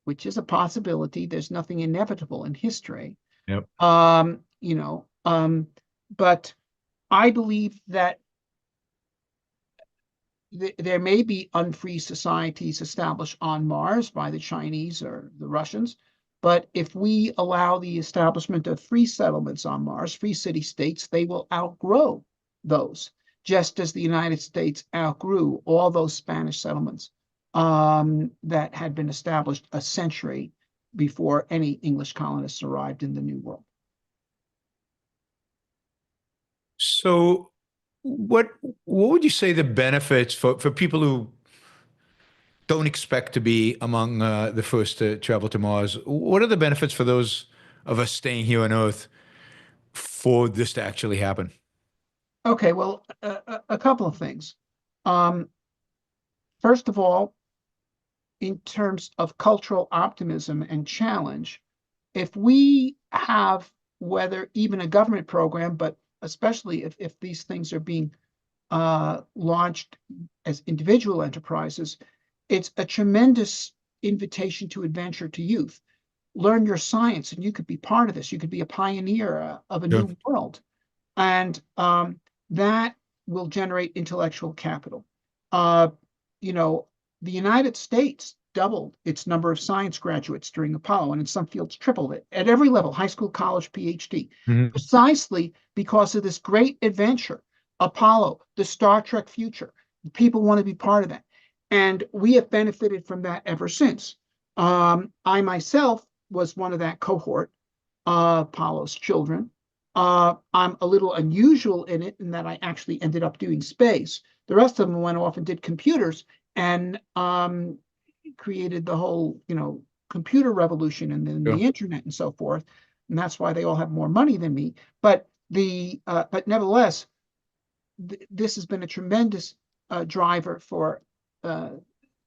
which is a possibility. There's nothing inevitable in history. Yep. But I believe that there may be unfree societies established on Mars by the Chinese or the Russians, but if we allow the establishment of free settlements on Mars, free city-states, they will outgrow those, just as the United States outgrew all those Spanish settlements that had been established a century before any English colonists arrived in the New World. So what would you say the benefits for people who don't expect to be among the first to travel to Mars? What are the benefits for those of us staying here on Earth for this to actually happen? Okay, well, a couple of things. First of all, in terms of cultural optimism and challenge, if we have, whether even a government program, but especially if these things are being launched as individual enterprises, it's a tremendous invitation to adventure to youth. Learn your science, and you could be part of this. You could be a pioneer of a new world, and that will generate intellectual capital. You know, the United States doubled its number of science graduates during Apollo, and in some fields tripled it at every level, high school, college, PhD, precisely because of this great adventure, Apollo, the Star Trek future. People want to be part of that. And we have benefited from that ever since. I myself was one of that cohort, Apollo's children. I'm a little unusual in it in that I actually ended up doing space. The rest of them went off and did computers and created the whole, computer revolution and then the internet and so forth. And that's why they all have more money than me. But nevertheless, this has been a tremendous driver for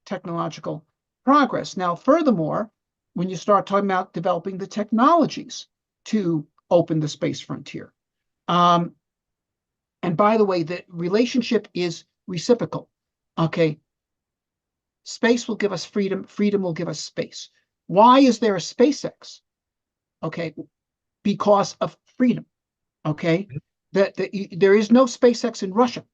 technological progress. Now, furthermore, when you start talking about developing the technologies to open the space frontier, and by the way, the relationship is reciprocal. Okay, space will give us freedom. Freedom will give us space. Why is there a SpaceX? Okay, because of freedom. Okay, there is no SpaceX in Russia.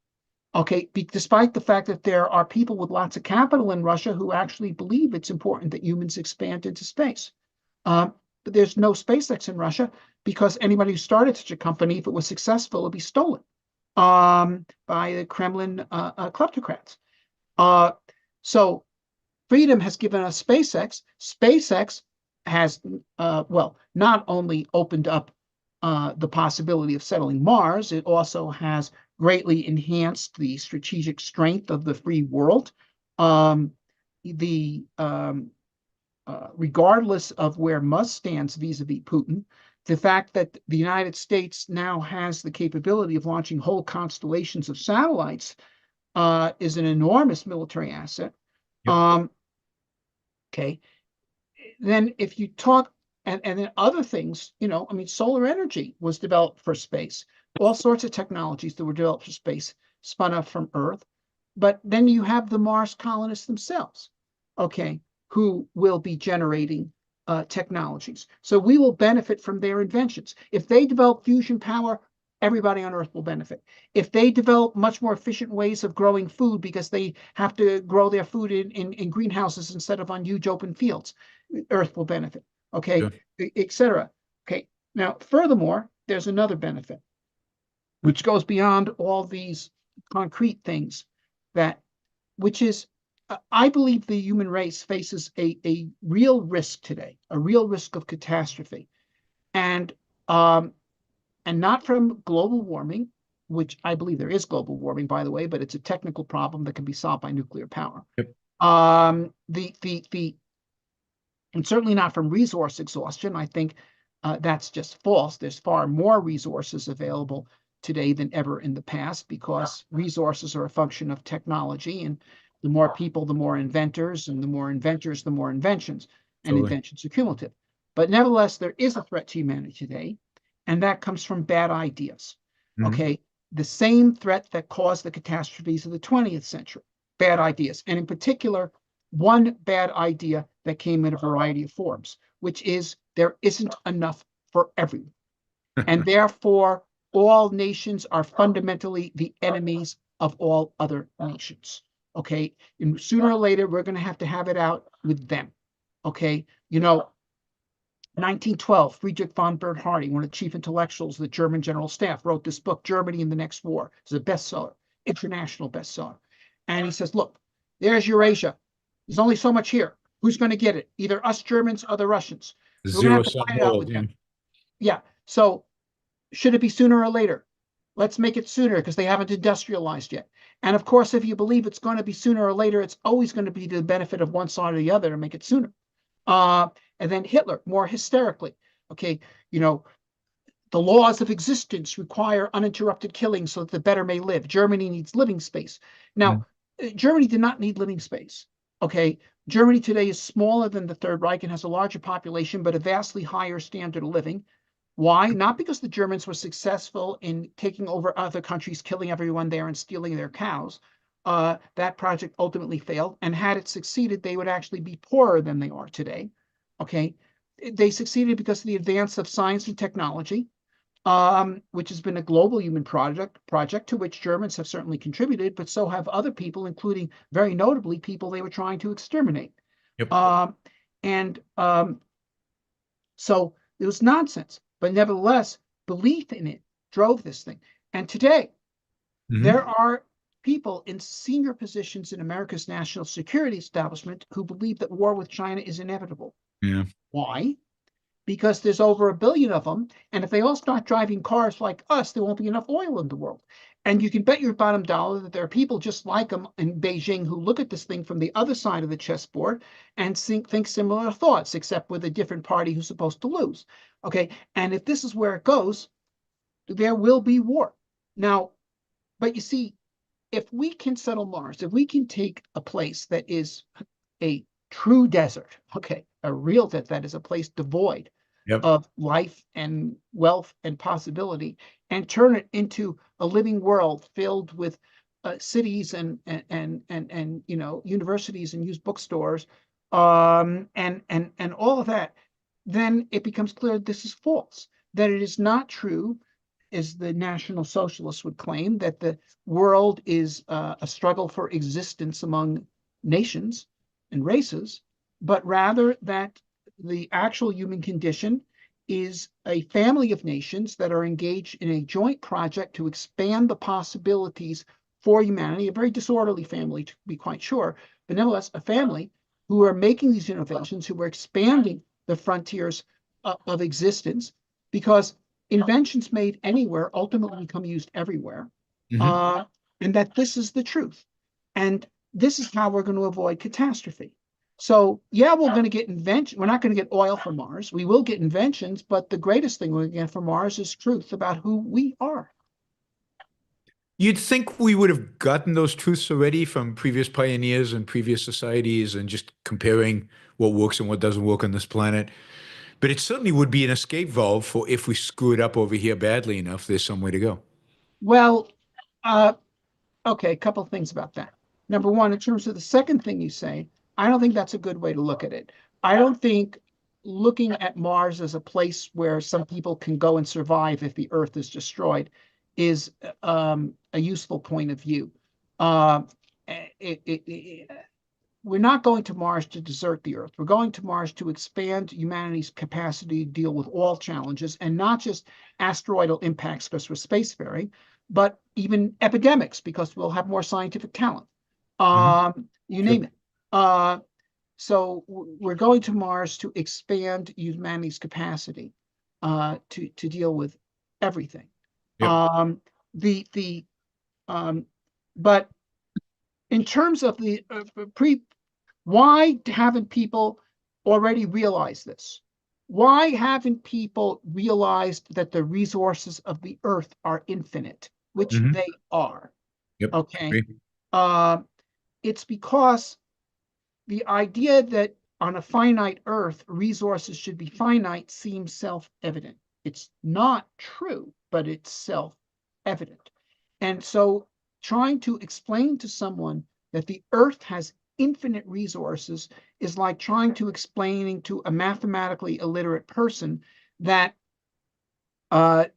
Okay, despite the fact that there are people with lots of capital in Russia who actually believe it's important that humans expand into space. But there's no SpaceX in Russia because anybody who started such a company, if it was successful, would be stolen by the Kremlin kleptocrats. So freedom has given us SpaceX. SpaceX has, not only opened up the possibility of settling Mars, it also has greatly enhanced the strategic strength of the free world. Regardless of where Musk stands vis-a-vis Putin, the fact that the United States now has the capability of launching whole constellations of satellites is an enormous military asset. Okay. Then if you talk, and then other things, solar energy was developed for space. All sorts of technologies that were developed for space spun up from Earth. But then you have the Mars colonists themselves, okay, who will be generating technologies. So we will benefit from their inventions. If they develop fusion power, everybody on Earth will benefit. If they develop much more efficient ways of growing food because they have to grow their food in greenhouses instead of on huge open fields, Earth will benefit, okay, etc. Okay, now, furthermore, there's another benefit, which goes beyond all these concrete things, which is, I believe the human race faces a real risk today, a real risk of catastrophe. And not from global warming, which I believe there is global warming, by the way, but it's a technical problem that can be solved by nuclear power. And certainly not from resource exhaustion. I think that's just false. There's far more resources available today than ever in the past because resources are a function of technology, and the more people, the more inventors, and the more inventors, the more inventions, and inventions are cumulative. But nevertheless, there is a threat to humanity today, and that comes from bad ideas. Okay, the same threat that caused the catastrophes of the 20th century, bad ideas, and in particular, one bad idea that came in a variety of forms, which is there isn't enough for everyone. And therefore, all nations are fundamentally the enemies of all other nations. Okay. And sooner or later, we're going to have it out with them. Okay. 1912, Friedrich von Bernhardi, one of the chief intellectuals of the German General Staff, wrote this book, Germany in the Next War. It's a bestseller, international bestseller. And he says, look, there's Eurasia. There's only so much here. Who's going to get it? Either us Germans or the Russians. So we're going to have to find out with them. Yeah. So should it be sooner or later? Let's make it sooner because they haven't industrialized yet. And of course, if you believe it's going to be sooner or later, it's always going to be to the benefit of one side or the other to make it sooner. And then Hitler, more hysterically, okay, the laws of existence require uninterrupted killing so that the better may live. Germany needs living space. Now, Germany did not need living space, okay? Germany today is smaller than the Third Reich and has a larger population, but a vastly higher standard of living. Why? Not because the Germans were successful in taking over other countries, killing everyone there and stealing their cows. That project ultimately failed. And had it succeeded, they would actually be poorer than they are today. Okay. They succeeded because of the advance of science and technology, which has been a global human project to which Germans have certainly contributed, but so have other people, including very notably people they were trying to exterminate. Yep. So it was nonsense, but nevertheless, belief in it drove this thing. And today, there are people in senior positions in America's national security establishment who believe that war with China is inevitable. Yeah. Why? Because there's over 1 billion of them. And if they all start driving cars like us, there won't be enough oil in the world. And you can bet your bottom dollar that there are people just like them in Beijing who look at this thing from the other side of the chessboard and think similar thoughts, except with a different party who's supposed to lose. Okay. And if this is where it goes, there will be war. Now, but you see, if we can settle Mars, if we can take a place that is a true desert, okay, a real desert, that is a place devoid of life and wealth and possibility, and turn it into a living world filled with cities and universities and used bookstores, and all of that, then it becomes clear this is false. That it is not true, as the National Socialists would claim, that the world is a struggle for existence among nations and races, but rather that the actual human condition is a family of nations that are engaged in a joint project to expand the possibilities for humanity, a very disorderly family, to be quite sure, but nevertheless, a family who are making these innovations, who are expanding the frontiers of existence, because inventions made anywhere ultimately become used everywhere, and that this is the truth. And this is how we're going to avoid catastrophe. So, yeah, we're going to get invention. We're not going to get oil from Mars. We will get inventions, but the greatest thing we're going to get from Mars is truth about who we are. You'd think we would have gotten those truths already from previous pioneers and previous societies and just comparing what works and what doesn't work on this planet. But it certainly would be an escape valve for if we screw it up over here badly enough, there's some way to go. Well, okay, a couple of things about that. Number one, in terms of the second thing you say, I don't think that's a good way to look at it. I don't think looking at Mars as a place where some people can go and survive if the Earth is destroyed is a useful point of view. We're not going to Mars to desert the Earth. We're going to Mars to expand humanity's capacity to deal with all challenges, and not just asteroidal impacts because we're spacefaring, but even epidemics because we'll have more scientific talent. You name it. So we're going to Mars to expand humanity's capacity to deal with everything. But in terms of the why haven't people already realized this? Why haven't people realized that the resources of the Earth are infinite, which they are? Okay. It's because the idea that on a finite Earth, resources should be finite seems self-evident. It's not true, but it's self-evident. And so trying to explain to someone that the Earth has infinite resources is like trying to explain to a mathematically illiterate person that a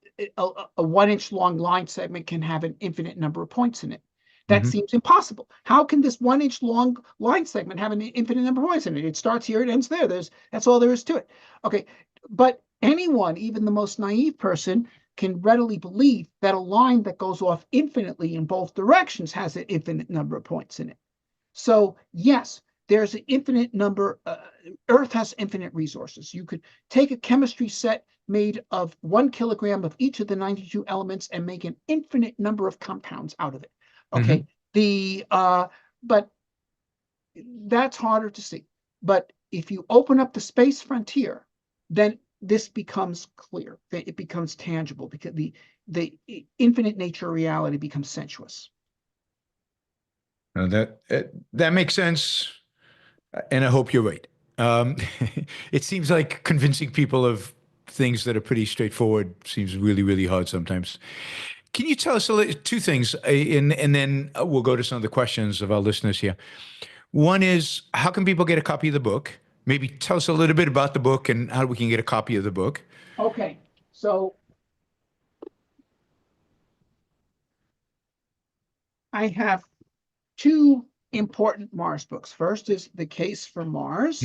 1-inch long line segment can have an infinite number of points in it. That seems impossible. How can this 1 inch long line segment have an infinite number of points in it? It starts here, it ends there. That's all there is to it. Okay, but anyone, even the most naive person, can readily believe that a line that goes off infinitely in both directions has an infinite number of points in it. So yes, there's an infinite number. Earth has infinite resources. You could take a chemistry set made of 1 kilogram of each of the 92 elements and make an infinite number of compounds out of it. Okay, but that's harder to see. But if you open up the space frontier, then this becomes clear. It becomes tangible because the infinite nature of reality becomes sensuous. That makes sense, and I hope you're right. It seems like convincing people of things that are pretty straightforward seems really, really hard sometimes. Can you tell us two things, and then we'll go to some of the questions of our listeners here. One is, how can people get a copy of the book? Maybe tell us a little bit about the book and how we can get a copy of the book. Okay, so I have 2 important Mars books. First is The Case for Mars,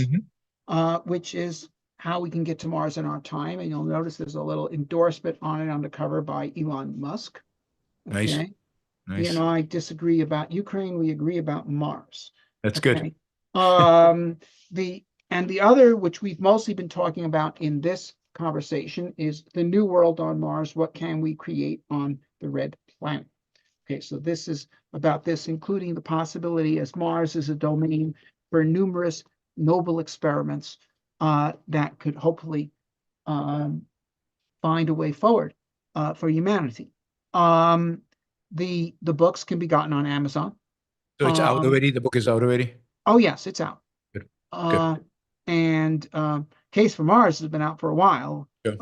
which is how we can get to Mars in our time. And you'll notice there's a little endorsement on it on the cover by Elon Musk. Okay. Nice. He and I disagree about Ukraine. We agree about Mars. That's good. The other, which we've mostly been talking about in this conversation, is The New World on Mars. What can we create on the red planet? Okay, so this is about this, including the possibility as Mars is a domain for numerous noble experiments that could hopefully find a way forward for humanity. The books can be gotten on Amazon. So it's out already? The book is out already? Oh, yes, it's out. Good. And Case for Mars has been out for a while. Good.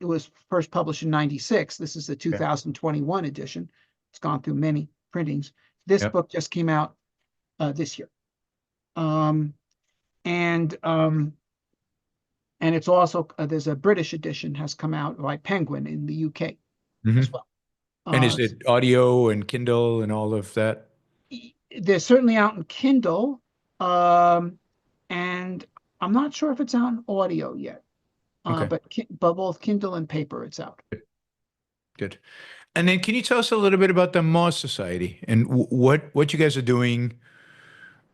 It was first published in 96. This is the 2021 edition. It's gone through many printings. This book just came out this year. And it's also, there's a British edition has come out by Penguin in the UK as well. And is it audio and Kindle and all of that? They're certainly out in Kindle. And I'm not sure if it's out in audio yet. But both Kindle and paper, it's out. Good. And then can you tell us a little bit about the Mars Society and what you guys are doing,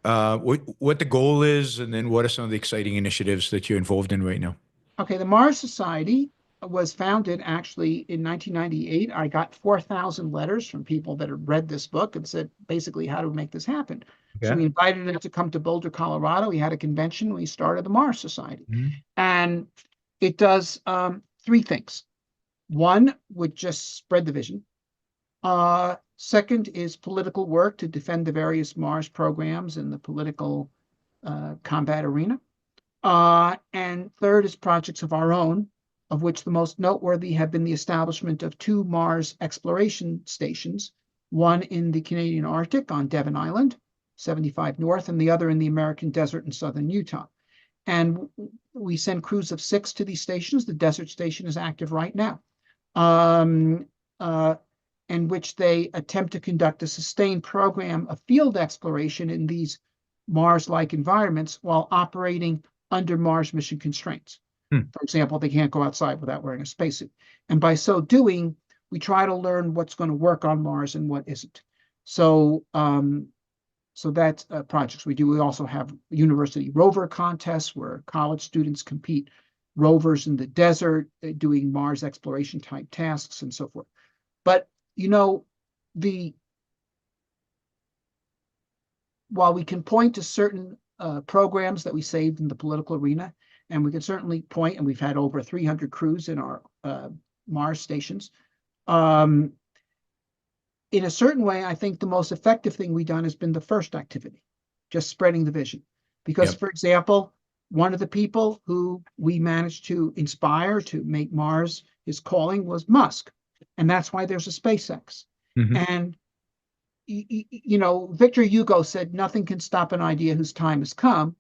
what the goal is, and then what are some of the exciting initiatives that you're involved in right now? Okay, the Mars Society was founded actually in 1998. I got 4,000 letters from people that had read this book and said, basically, how do we make this happen? So we invited them to come to Boulder, Colorado. We had a convention. We started the Mars Society. And it does 3 things. One would just spread the vision. Second is political work to defend the various Mars programs in the political combat arena. And third is projects of our own, of which the most noteworthy have been the establishment of 2 Mars exploration stations, one in the Canadian Arctic on Devon Island, 75 north, and the other in the American desert in southern Utah. And we send crews of 6 to these stations. The desert station is active right now, in which they attempt to conduct a sustained program of field exploration in these Mars-like environments while operating under Mars mission constraints. For example, they can't go outside without wearing a spacesuit. And by so doing, we try to learn what's going to work on Mars and what isn't. So that's projects we do. We also have university rover contests where college students compete rovers in the desert doing Mars exploration type tasks and so forth. But, while we can point to certain programs that we saved in the political arena, and we can certainly point, and we've had over 300 crews in our Mars stations. In a certain way, I think the most effective thing we've done has been the first activity, just spreading the vision. Because, for example, one of the people who we managed to inspire to make Mars his calling was Musk. And that's why there's a SpaceX. And, Victor Hugo said, nothing can stop an idea whose time has come.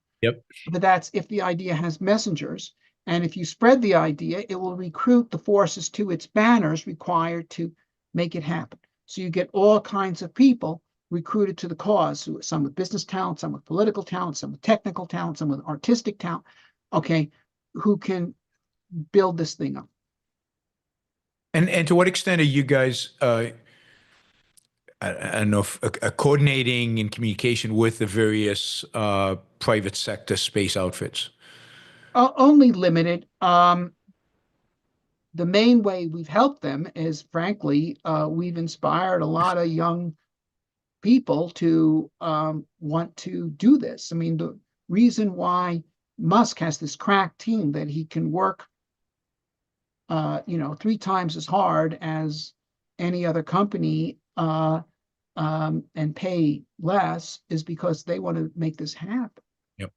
But that's if the idea has messengers. And if you spread the idea, it will recruit the forces to its banners required to make it happen. So you get all kinds of people recruited to the cause, some with business talent, some with political talent, some with technical talent, some with artistic talent, okay, who can build this thing up. And to what extent are you guys, I don't know, if, coordinating in communication with the various private sector space outfits? Only limited. The main way we've helped them is, frankly, we've inspired a lot of young people to want to do this. I mean, the reason why Musk has this crack team that he can work, 3 times as hard as any other company and pay less is because they want to make this happen. Yep.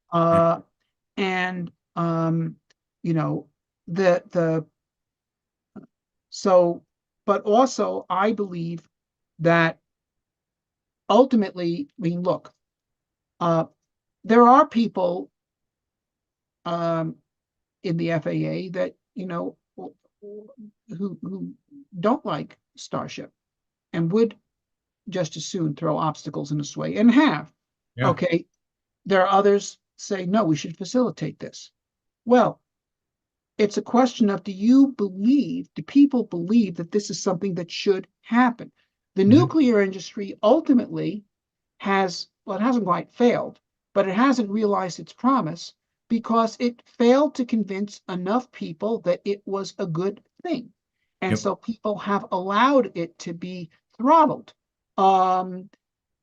And the so, but also I believe that ultimately, I mean, look, there are people in the FAA that who don't like Starship and would just as soon throw obstacles in its way and have. Yeah. Okay, there are others say no, we should facilitate this. Well, it's a question of do people believe that this is something that should happen? The nuclear industry ultimately it hasn't quite failed, but it hasn't realized its promise because it failed to convince enough people that it was a good thing. And Yep. so people have allowed it to be throttled.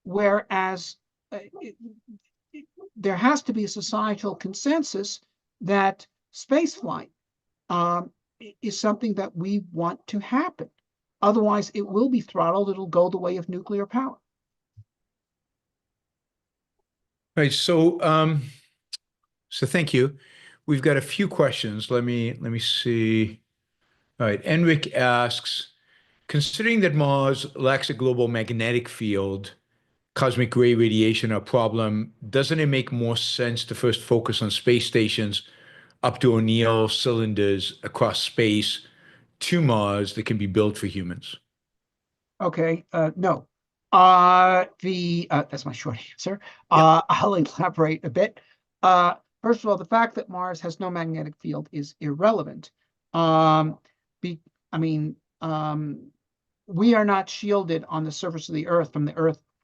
Whereas there has to be a societal consensus that spaceflight is something that we want to happen. Otherwise, it will be throttled. It'll go the way of nuclear power. Right. So, thank you. We've got a few questions. Let me see. All right. Enric asks, considering that Mars lacks a global magnetic field, cosmic ray radiation are a problem, doesn't it make more sense to first focus on space stations up to O'Neill cylinders across space to Mars that can be built for humans? Okay, no. That's my short answer. I'll elaborate a bit. First of all, the fact that Mars has no magnetic field is irrelevant. We are not shielded on the surface of the Earth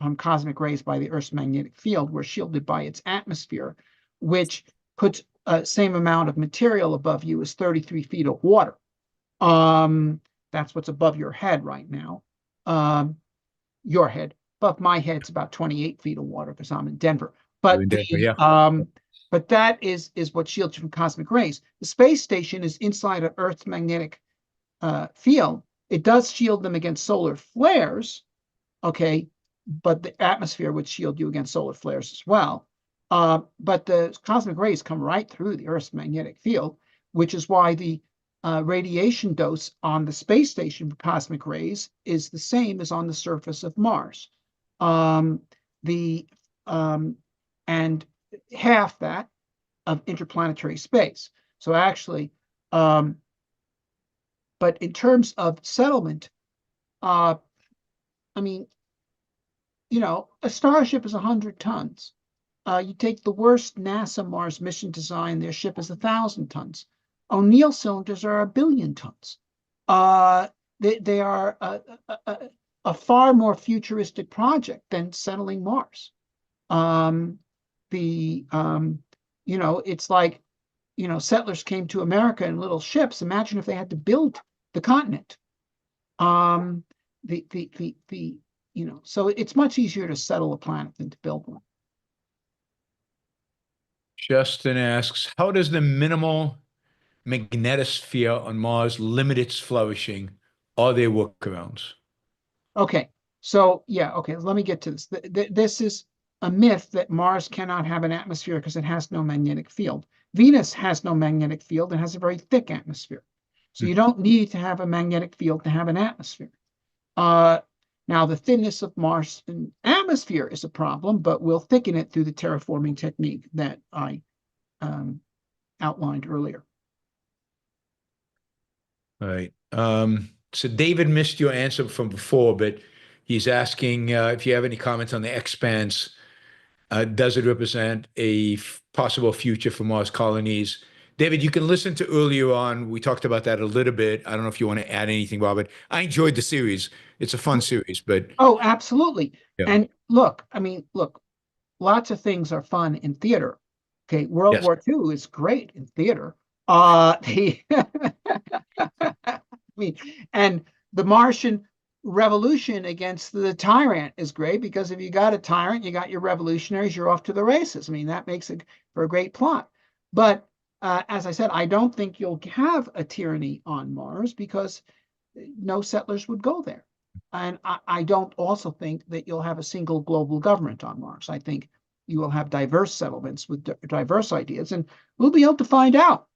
from cosmic rays by the Earth's magnetic field. We're shielded by its atmosphere, which puts same amount of material above you as 33 feet of water. That's what's above your head right now. Your head. Above my head's about 28 feet of water because I'm in Denver. But but that is what shields you from cosmic rays. The space station is inside of Earth's magnetic field. It does shield them against solar flares, okay, but the atmosphere would shield you against solar flares as well. But the cosmic rays come right through the Earth's magnetic field, which is why the radiation dose on the space station for cosmic rays is the same as on the surface of Mars. And half that of interplanetary space. So actually, but in terms of settlement, a Starship is 100 tons. You take the worst NASA Mars mission design, their ship is 1,000 tons. O'Neill cylinders are 1 billion tons. They are a far more futuristic project than settling Mars. It's like, settlers came to America in little ships. Imagine if they had to build the continent. So it's much easier to settle a planet than to build one. Justin asks, how does the minimal magnetosphere on Mars limit its flourishing? Are there workarounds? Okay, so let me get to this. This is a myth that Mars cannot have an atmosphere because it has no magnetic field. Venus has no magnetic field and has a very thick atmosphere. So you don't need to have a magnetic field to have an atmosphere. Now, the thinness of Mars' atmosphere is a problem, but we'll thicken it through the terraforming technique that I outlined earlier. All right. So David missed your answer from before, but He's asking if you have any comments on the Expanse. Does it represent a possible future for Mars colonies? David, you can listen to earlier on. We talked about that a little bit. I don't know if you want to add anything, Robert. I enjoyed the series. It's a fun series, but Oh, absolutely. yeah. And look, I mean, look, lots of things are fun in theater. Okay, World Yes. War II is great in theater. I mean, and the Martian revolution against the tyrant is great because if you got a tyrant, you got your revolutionaries, you're off to the races. I mean, that makes it for a great plot. But as I said, I don't think you'll have a tyranny on Mars because no settlers would go there. And I don't also think that you'll have a single global government on Mars. I think you will have diverse settlements with diverse ideas, and we'll be able to find out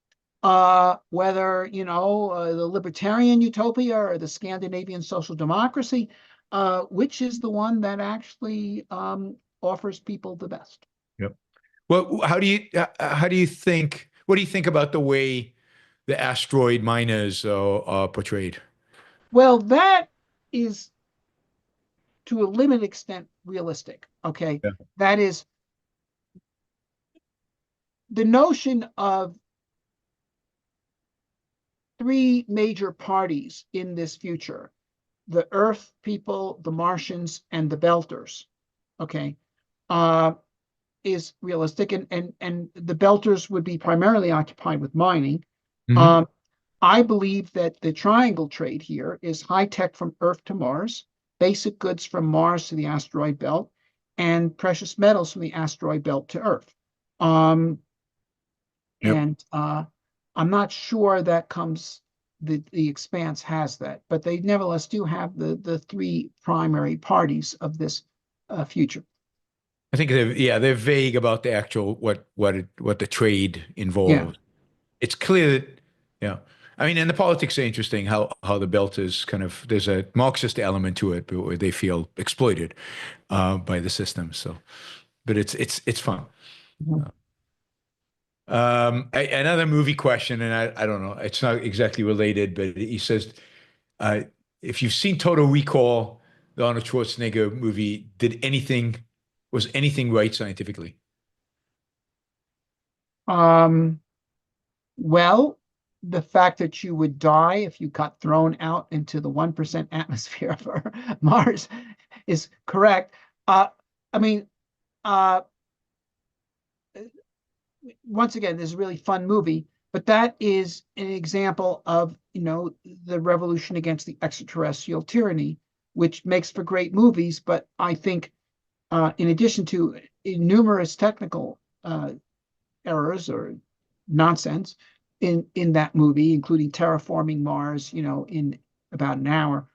whether the libertarian utopia or the Scandinavian social democracy, which is the one that actually offers people the best. Yep. Well, how do you think? What do you think about the way the asteroid miners are portrayed? Well, that is to a limited extent realistic. Okay, Yeah. that is the notion of three major parties in this future: the Earth people, the Martians, and the Belters. Okay, is realistic, and the Belters would be primarily occupied with mining. Mhm. I believe that the triangle trade here is high tech from Earth to Mars, basic goods from Mars to the asteroid belt, and precious metals from the asteroid belt to Earth. Um, Yep. and I'm not sure that comes. The Expanse has that, but they nevertheless do have the three primary parties of this future. I think they're vague about the actual what the trade Yeah. involves. It's clear that, yeah. I mean, and the politics are interesting. How the belt is kind of there's a Marxist element to it, but where they feel exploited by the system. So, but it's fun. Mhm. Another movie question, and I don't know, it's not exactly related, but he says, uh, if you've seen Total Recall, the Arnold Schwarzenegger movie, was anything right scientifically? Um, well, the fact that you would die if you got thrown out into the 1% atmosphere of Mars is correct. I mean, uh, once again, this is a really fun movie, but that is an example of, the revolution against the extraterrestrial tyranny, which makes for great movies. But I think, in addition to numerous technical errors or nonsense in that movie, including terraforming Mars, in about an hour.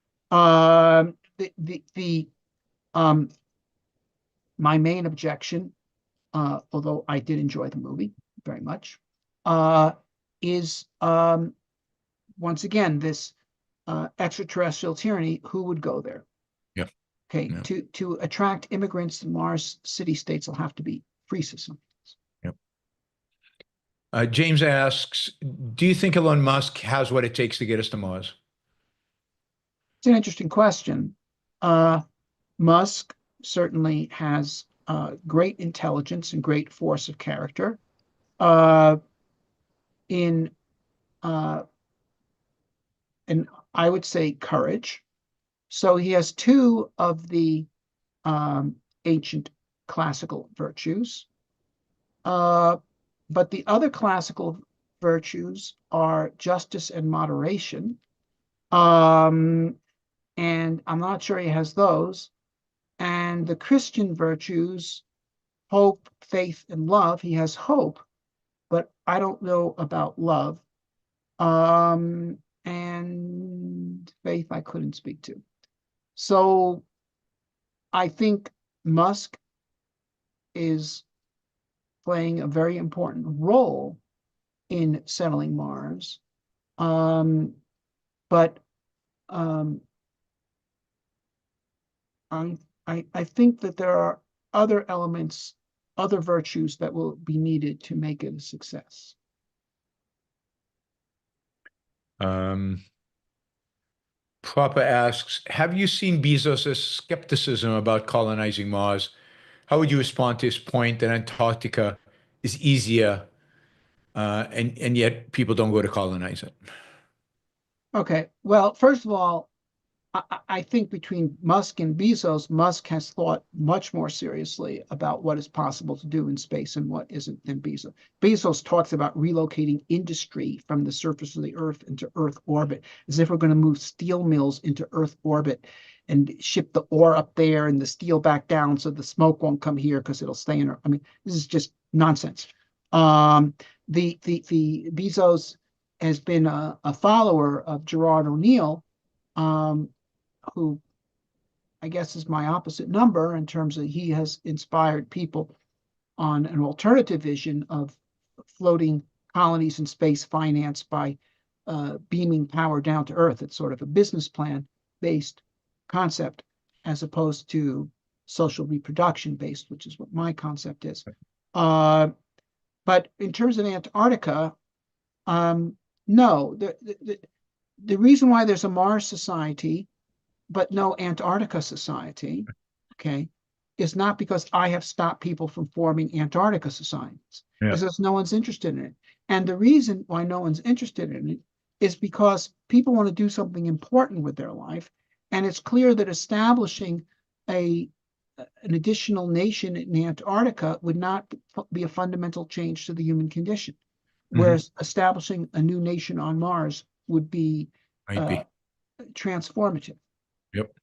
The My main objection, although I did enjoy the movie very much, is once again this extraterrestrial tyranny. Who would go there? Yeah. Okay, Yeah. to attract immigrants to Mars, city states will have to be free systems. Yep. James asks, do you think Elon Musk has what it takes to get us to Mars? It's an interesting question. Uh, Musk certainly has great intelligence and great force of character. Uh, in uh, and I would say courage. So he has two of the ancient classical virtues. Uh, but the other classical virtues are justice and moderation. Um, and I'm not sure he has those. And the Christian virtues, hope, faith, and love, he has hope, but I don't know about love. And faith, I couldn't speak to. So I think Musk is playing a very important role in settling Mars. Um, but um, I, I think that there are other elements, other virtues that will be needed to make it a success. Um, Proper asks, have you seen Bezos' skepticism about colonizing Mars? How would you respond to his point that Antarctica is easier, and yet people don't go to colonize it? Okay. Well, first of all, I think between Musk and Bezos, Musk has thought much more seriously about what is possible to do in space and what isn't than Bezos. Bezos talks about relocating industry from the surface of the Earth into Earth orbit, as if we're going to move steel mills into Earth orbit and ship the ore up there and the steel back down so the smoke won't come here because it'll stay in. I mean, this is just nonsense. The Bezos has been a follower of Gerard O'Neill, um, who I guess is my opposite number in terms of he has inspired people on an alternative vision of floating colonies in space financed by beaming power down to Earth. It's sort of a business plan based concept as opposed to social reproduction based, which is what my concept is. But in terms of Antarctica, no. The reason why there's a Mars Society but no Antarctica Society, okay, is not because I have stopped people from forming Antarctica societies, because no one's interested in it. And the reason why no one's interested in it is because people want to do something important with their life. And it's clear that establishing an additional nation in Antarctica would not be a fundamental change to the human condition. Whereas establishing a new nation on Mars would be transformative. Yep.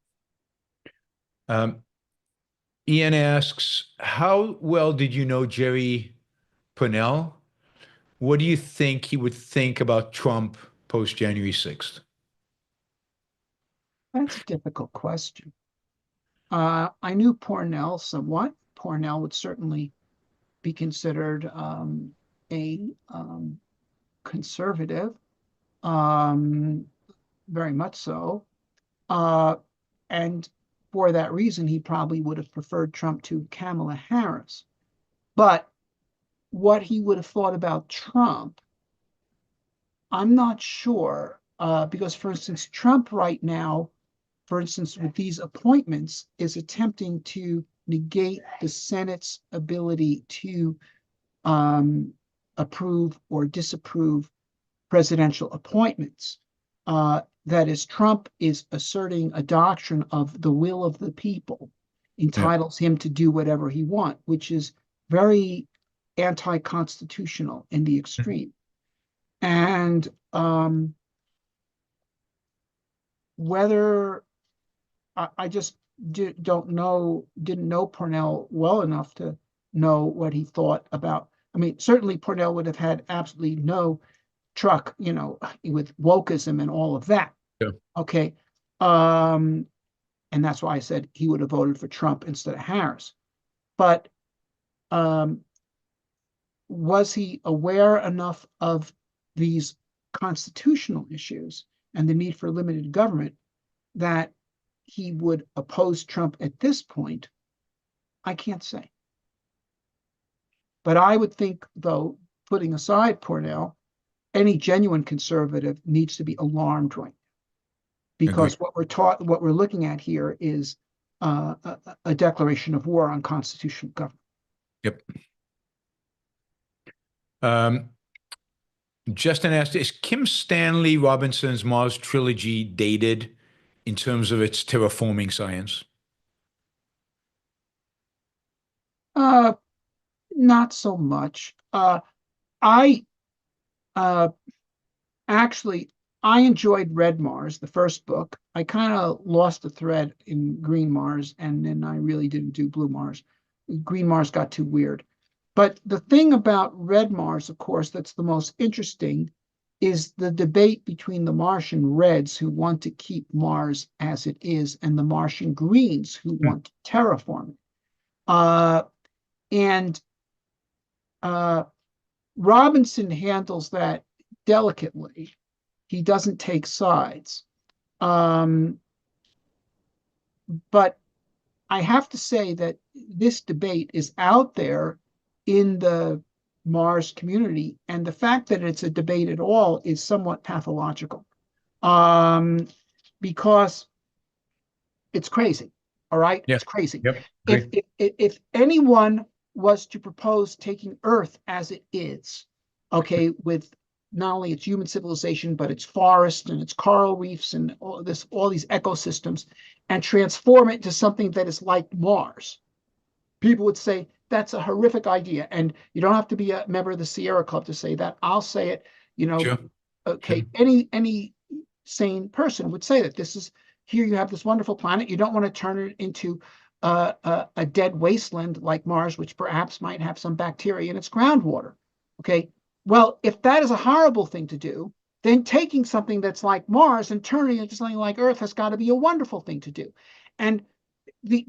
Ian asks, how well did you know Jerry Pournelle? What do you think he would think about Trump post January 6th? That's a difficult question. I knew Pournelle somewhat. Pournelle would certainly be considered a conservative, very much so. And for that reason, he probably would have preferred Trump to Kamala Harris. But what he would have thought about Trump, I'm not sure, because, for instance, Trump right now, for instance, with these appointments, is attempting to negate the Senate's ability to approve or disapprove presidential appointments. That is, Trump is asserting a doctrine of the will of the people entitles him to do whatever he wants, which is very anti-constitutional in the extreme. And whether I just didn't know Pournelle well enough to know what he thought about. I mean, certainly Pournelle would have had absolutely no truck, with wokeism and all of that. Yeah. Okay. And that's why I said he would have voted for Trump instead of Harris. But was he aware enough of these constitutional issues and the need for limited government that he would oppose Trump at this point? I can't say. But I would think, though, putting aside Pournelle, any genuine conservative needs to be alarmed right now, because what we're looking at here is a declaration of war on constitutional government. Yep. Justin asked, is Kim Stanley Robinson's Mars trilogy dated in terms of its terraforming science? Not so much. I actually enjoyed Red Mars, the first book. I kind of lost the thread in Green Mars, and then I really didn't do Blue Mars. Green Mars got too weird. But the thing about Red Mars, of course, that's the most interesting is the debate between the Martian Reds, who want to keep Mars as it is, and the Martian Greens, who want to terraform it. And Robinson handles that delicately. He doesn't take sides. But I have to say that this debate is out there in the Mars community, and the fact that it's a debate at all is somewhat pathological. because it's crazy. All right, Yeah. it's crazy. Yep. If anyone was to propose taking Earth as it is, okay, with not only its human civilization but its forests and its coral reefs and all these ecosystems, and transform it into something that is like Mars, people would say that's a horrific idea. And you don't have to be a member of the Sierra Club to say that. I'll say it. Sure. Okay, Sure. any sane person would say that this is here. You have this wonderful planet. You don't want to turn it into a dead wasteland like Mars, which perhaps might have some bacteria in its groundwater. Okay, well, if that is a horrible thing to do, then taking something that's like Mars and turning it into something like Earth has got to be a wonderful thing to do. And the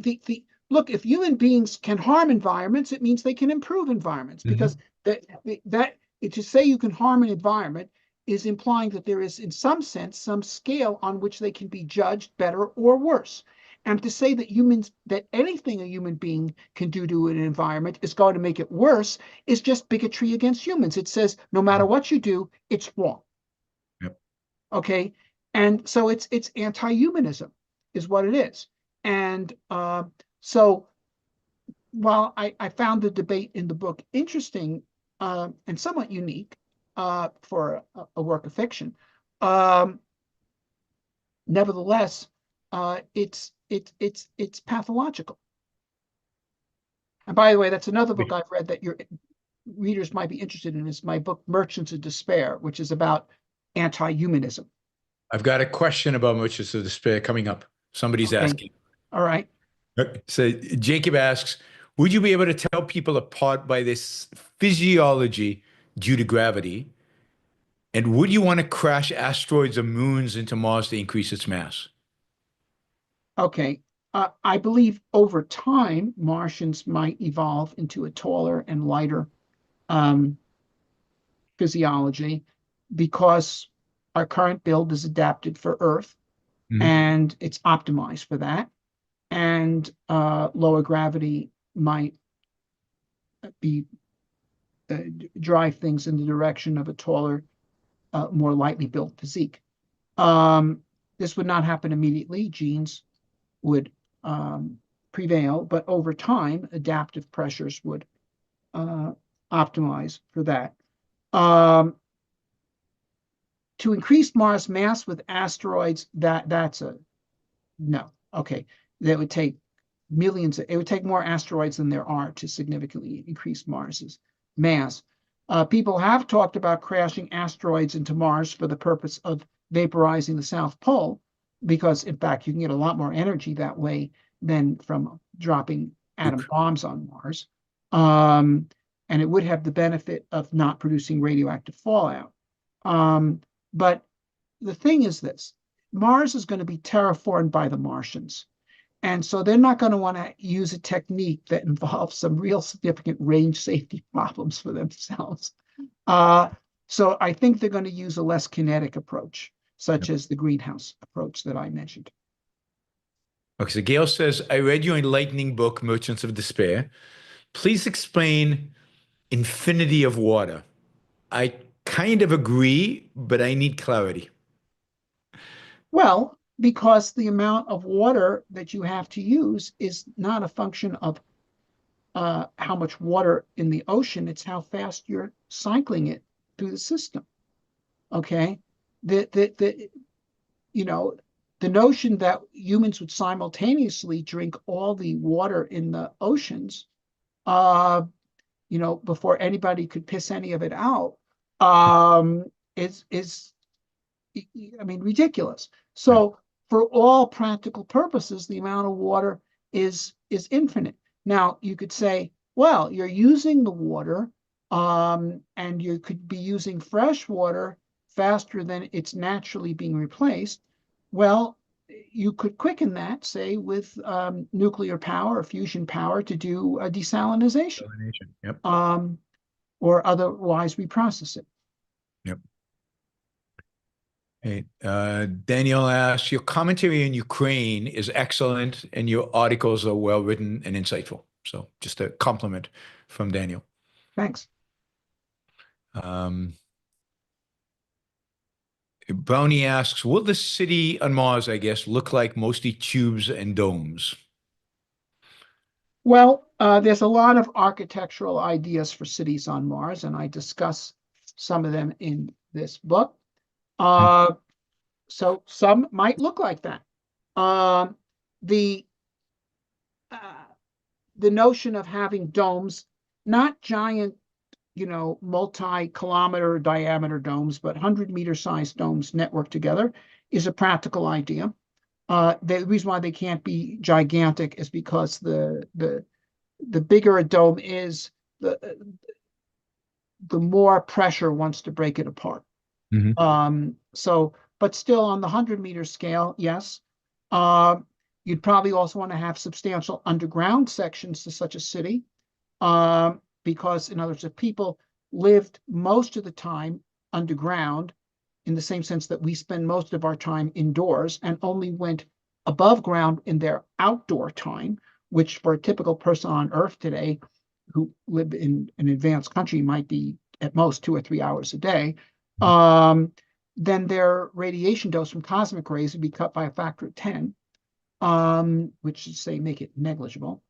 look, if human beings can harm environments, it means they can improve environments, because that to say you can harm an environment is implying that there is, in some sense, some scale on which they can be judged better or worse. And to say that anything a human being can do to an environment is going to make it worse is just bigotry against humans. It says no matter what you do, it's wrong. Yep. Okay, and so it's anti-humanism is what it is. And so while I found the debate in the book interesting and somewhat unique for a work of fiction, nevertheless, it's pathological. And by the way, that's another book I've read that your readers might be interested in, is my book Merchants of Despair, which is about anti-humanism. I've got a question about Merchants of Despair coming up. Somebody's asking. All right. So Jacob asks, would you be able to tell people apart by this physiology due to gravity? And would you want to crash asteroids or moons into Mars to increase its mass? Okay. I believe over time, Martians might evolve into a taller and lighter physiology, because our current build is adapted for Earth and it's optimized for that. And lower gravity might be drive things in the direction of a taller, more lightly built physique. This would not happen immediately. Genes would prevail, but over time, adaptive pressures would optimize for that. To increase Mars mass with asteroids, that's a no. Okay, that would take millions. It would take more asteroids than there are to significantly increase Mars's mass. People have talked about crashing asteroids into Mars for the purpose of vaporizing the South Pole, because in fact you can get a lot more energy that way than from dropping atom bombs on Mars. And it would have the benefit of not producing radioactive fallout. But the thing is this: Mars is going to be terraformed by the Martians. And so they're not going to want to use a technique that involves some real significant range safety problems for themselves. So I think they're going to use a less kinetic approach, such as the greenhouse approach that I mentioned. Okay, so Gail says, I read your enlightening book, Merchants of Despair. Please explain infinity of water. I kind of agree, but I need clarity. Well, because the amount of water that you have to use is not a function of how much water in the ocean, it's how fast you're cycling it through the system. Okay, the notion that humans would simultaneously drink all the water in the oceans, before anybody could piss any of it out, is ridiculous. So for all practical purposes, the amount of water is infinite. Now you could say, well, you're using the water, and you could be using fresh water faster than it's naturally being replaced. Well, you could quicken that, say, with nuclear power or fusion power to do a desalinization. Yep. Or otherwise reprocess it. Yep. Hey, Daniel asks, your commentary on Ukraine is excellent and your articles are well written and insightful. So just a compliment from Daniel. Thanks. Brownie asks, will the city on Mars, I guess, look like mostly tubes and domes? Well, there's a lot of architectural ideas for cities on Mars, and I discuss some of them in this book. So some might look like that. Um, the the notion of having domes, not giant, multi-kilometer diameter domes, but 100-meter sized domes networked together, is a practical idea. The reason why they can't be gigantic is because the bigger a dome is, the more pressure wants to break it apart. But still on the 100-meter scale, yes. You'd probably also want to have substantial underground sections to such a city, because, in other words, if people lived most of the time underground, in the same sense that we spend most of our time indoors, and only went above ground in their outdoor time, which for a typical person on Earth today who live in an advanced country might be at most 2 or 3 hours a day, then their radiation dose from cosmic rays would be cut by a factor of 10, which is, say, make it negligible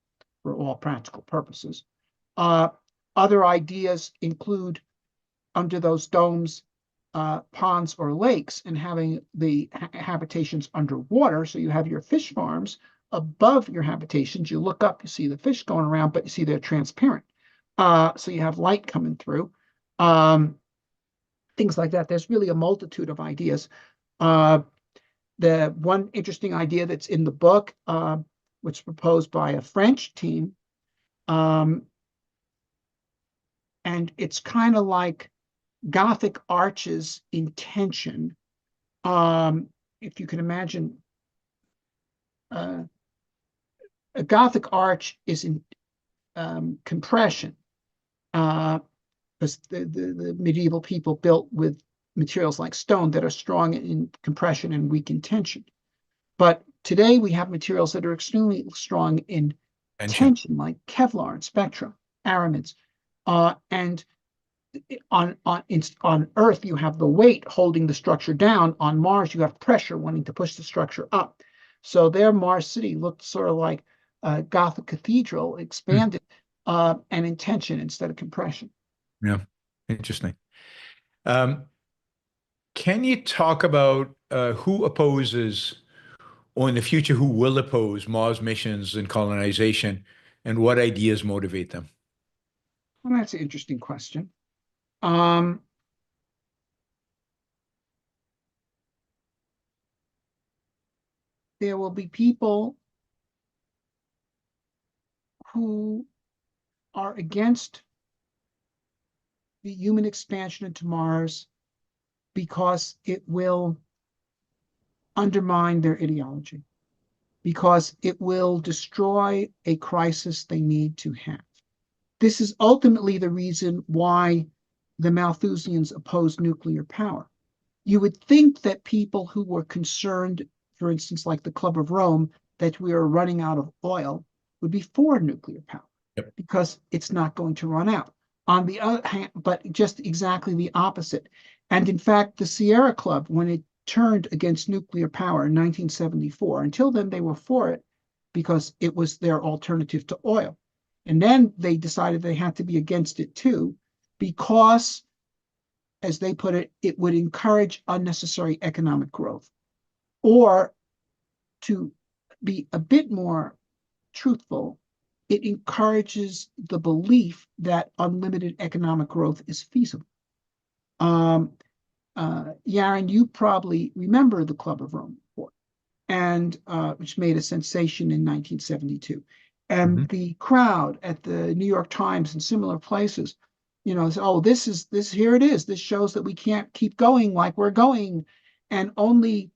for all practical purposes. Other ideas include, under those domes, ponds or lakes, and having the habitations underwater. So you have your fish farms above your habitations. You look up, you see the fish going around, but you see they're transparent. So you have light coming through. Things like that. There's really a multitude of ideas. The one interesting idea that's in the book, which was proposed by a French team, and it's kind of like Gothic arches in tension. If you can imagine, a Gothic arch is in compression, because the medieval people built with materials like stone that are strong in compression and weak in tension. But today we have materials that are extremely strong in tension, like Kevlar and Spectra, aramids. And on Earth, you have the weight holding the structure down. On Mars, you have pressure wanting to push the structure up. So their Mars city looked sort of like a Gothic cathedral, expanded and in tension instead of compression. Yeah, interesting. Can you talk about who opposes, or in the future, who will oppose Mars missions and colonization, and what ideas motivate them? Well, that's an interesting question. There will be people who are against the human expansion into Mars because it will undermine their ideology, because it will destroy a crisis they need to have. This is ultimately the reason why the Malthusians opposed nuclear power. You would think that people who were concerned, for instance, like the Club of Rome, that we are running out of oil, would be for nuclear power, because it's not going to run out. On the other hand, but just exactly the opposite. And in fact, the Sierra Club, when it turned against nuclear power in 1974, until then they were for it because it was their alternative to oil. And then they decided they had to be against it too, because, as they put it, it would encourage unnecessary economic growth. Or, to be a bit more truthful, it encourages the belief that unlimited economic growth is feasible. Yaron, you probably remember the Club of Rome report, and which made a sensation in 1972. And the crowd at the New York Times and similar places, say, oh, here it is. This shows that we can't keep going like we're going. And only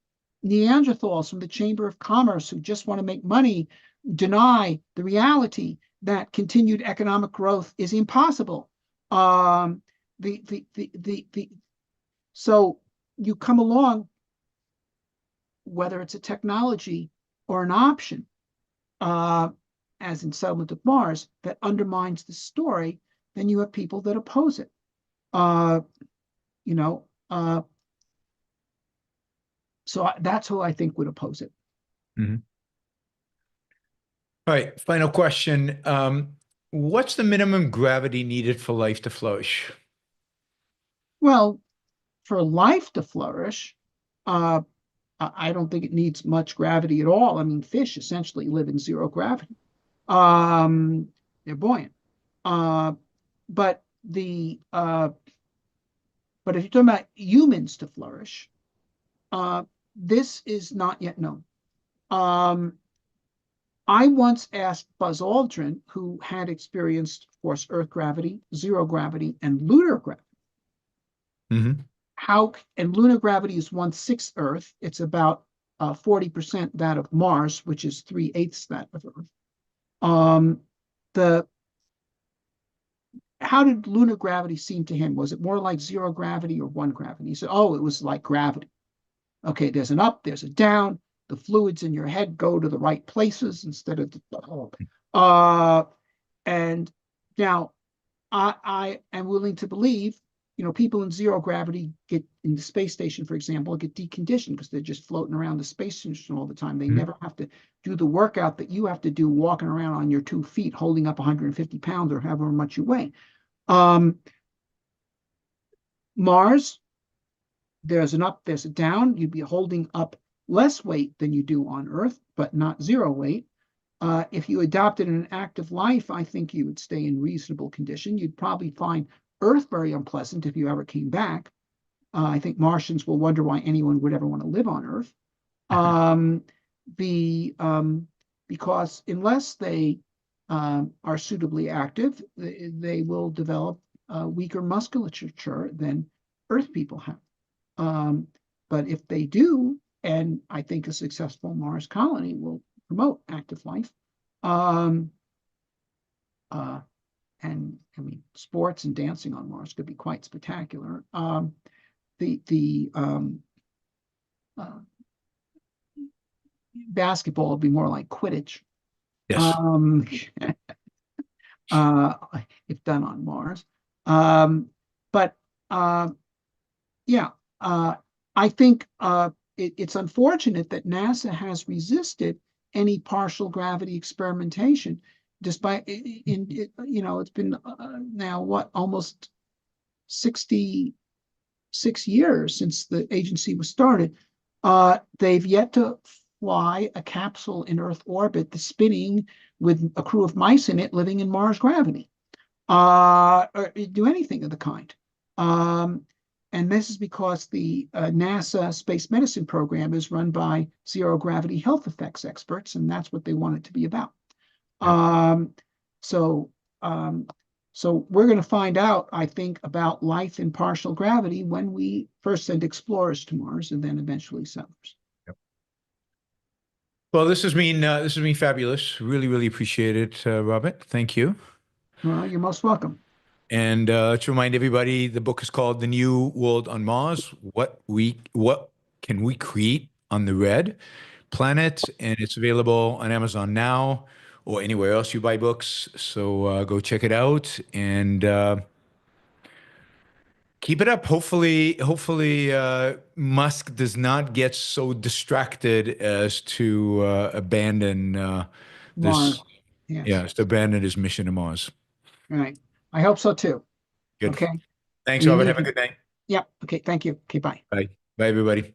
Neanderthals from the Chamber of Commerce, who just want to make money, deny the reality that continued economic growth is impossible. So you come along, whether it's a technology or an option, as in Settlement of Mars, that undermines the story, then you have people that oppose it. So that's who I think would oppose it. Mhm. All right, final question. What's the minimum gravity needed for life to flourish? Well, for life to flourish, uh, I don't think it needs much gravity at all. I mean, fish essentially live in zero gravity. They're buoyant. Uh, but the but if you're talking about humans to flourish, this is not yet known. I once asked Buzz Aldrin, who had experienced force Earth gravity, zero gravity, and lunar gravity. Mhm. And lunar gravity is 1/6 Earth. It's about 40% that of Mars, which is 3/8 that of Earth. The How did lunar gravity seem to him? Was it more like zero gravity or one gravity? He said, "Oh, it was like gravity. Okay, there's an up, there's a down. The fluids in your head go to the right places instead of the." And now I am willing to believe, people in zero gravity get in the space station, for example, get deconditioned because they're just floating around the space station all the time. They Mhm. never have to do the workout that you have to do walking around on your 2 feet, holding up 150 pounds or however much you weigh. Mars, there's an up, there's a down. You'd be holding up less weight than you do on Earth, but not zero weight. If you adopted an active life, I think you would stay in reasonable condition. You'd probably find Earth very unpleasant if you ever came back. I think Martians will wonder why anyone would ever want to live on Earth. Because unless they are suitably active, they will develop weaker musculature than Earth people have. But if they do, and I think a successful Mars colony will promote active life, and I mean, sports and dancing on Mars could be quite spectacular. The Basketball would be more like Quidditch. Yes. Uh, if done on Mars. But yeah, I think it's unfortunate that NASA has resisted any partial gravity experimentation, despite it's been now almost 66 years since the agency was started. They've yet to fly a capsule in Earth orbit that's spinning with a crew of mice in it living in Mars gravity, or do anything of the kind. And this is because the NASA Space Medicine Program is run by zero gravity health effects experts, and that's what they want it to be about. So we're going to find out, I think, about life in partial gravity when we first send explorers to Mars and then eventually settlers. Well, this has been fabulous. Really, really appreciate it, Robert. Thank you. Well, you're most welcome. And let's remind everybody, the book is called The New World on Mars. What can we create on the red planet? And it's available on Amazon now or anywhere else you buy books. So go check it out and keep it up. Hopefully, Musk does not get so distracted as to abandon Mars. this. Yes. Yeah, to abandon his mission to Mars. Right. I hope so too. Good. Okay. Thanks, We Robert. need Have a him. good night. Yep. Okay. Thank you. Okay. Bye. Bye. Bye, everybody.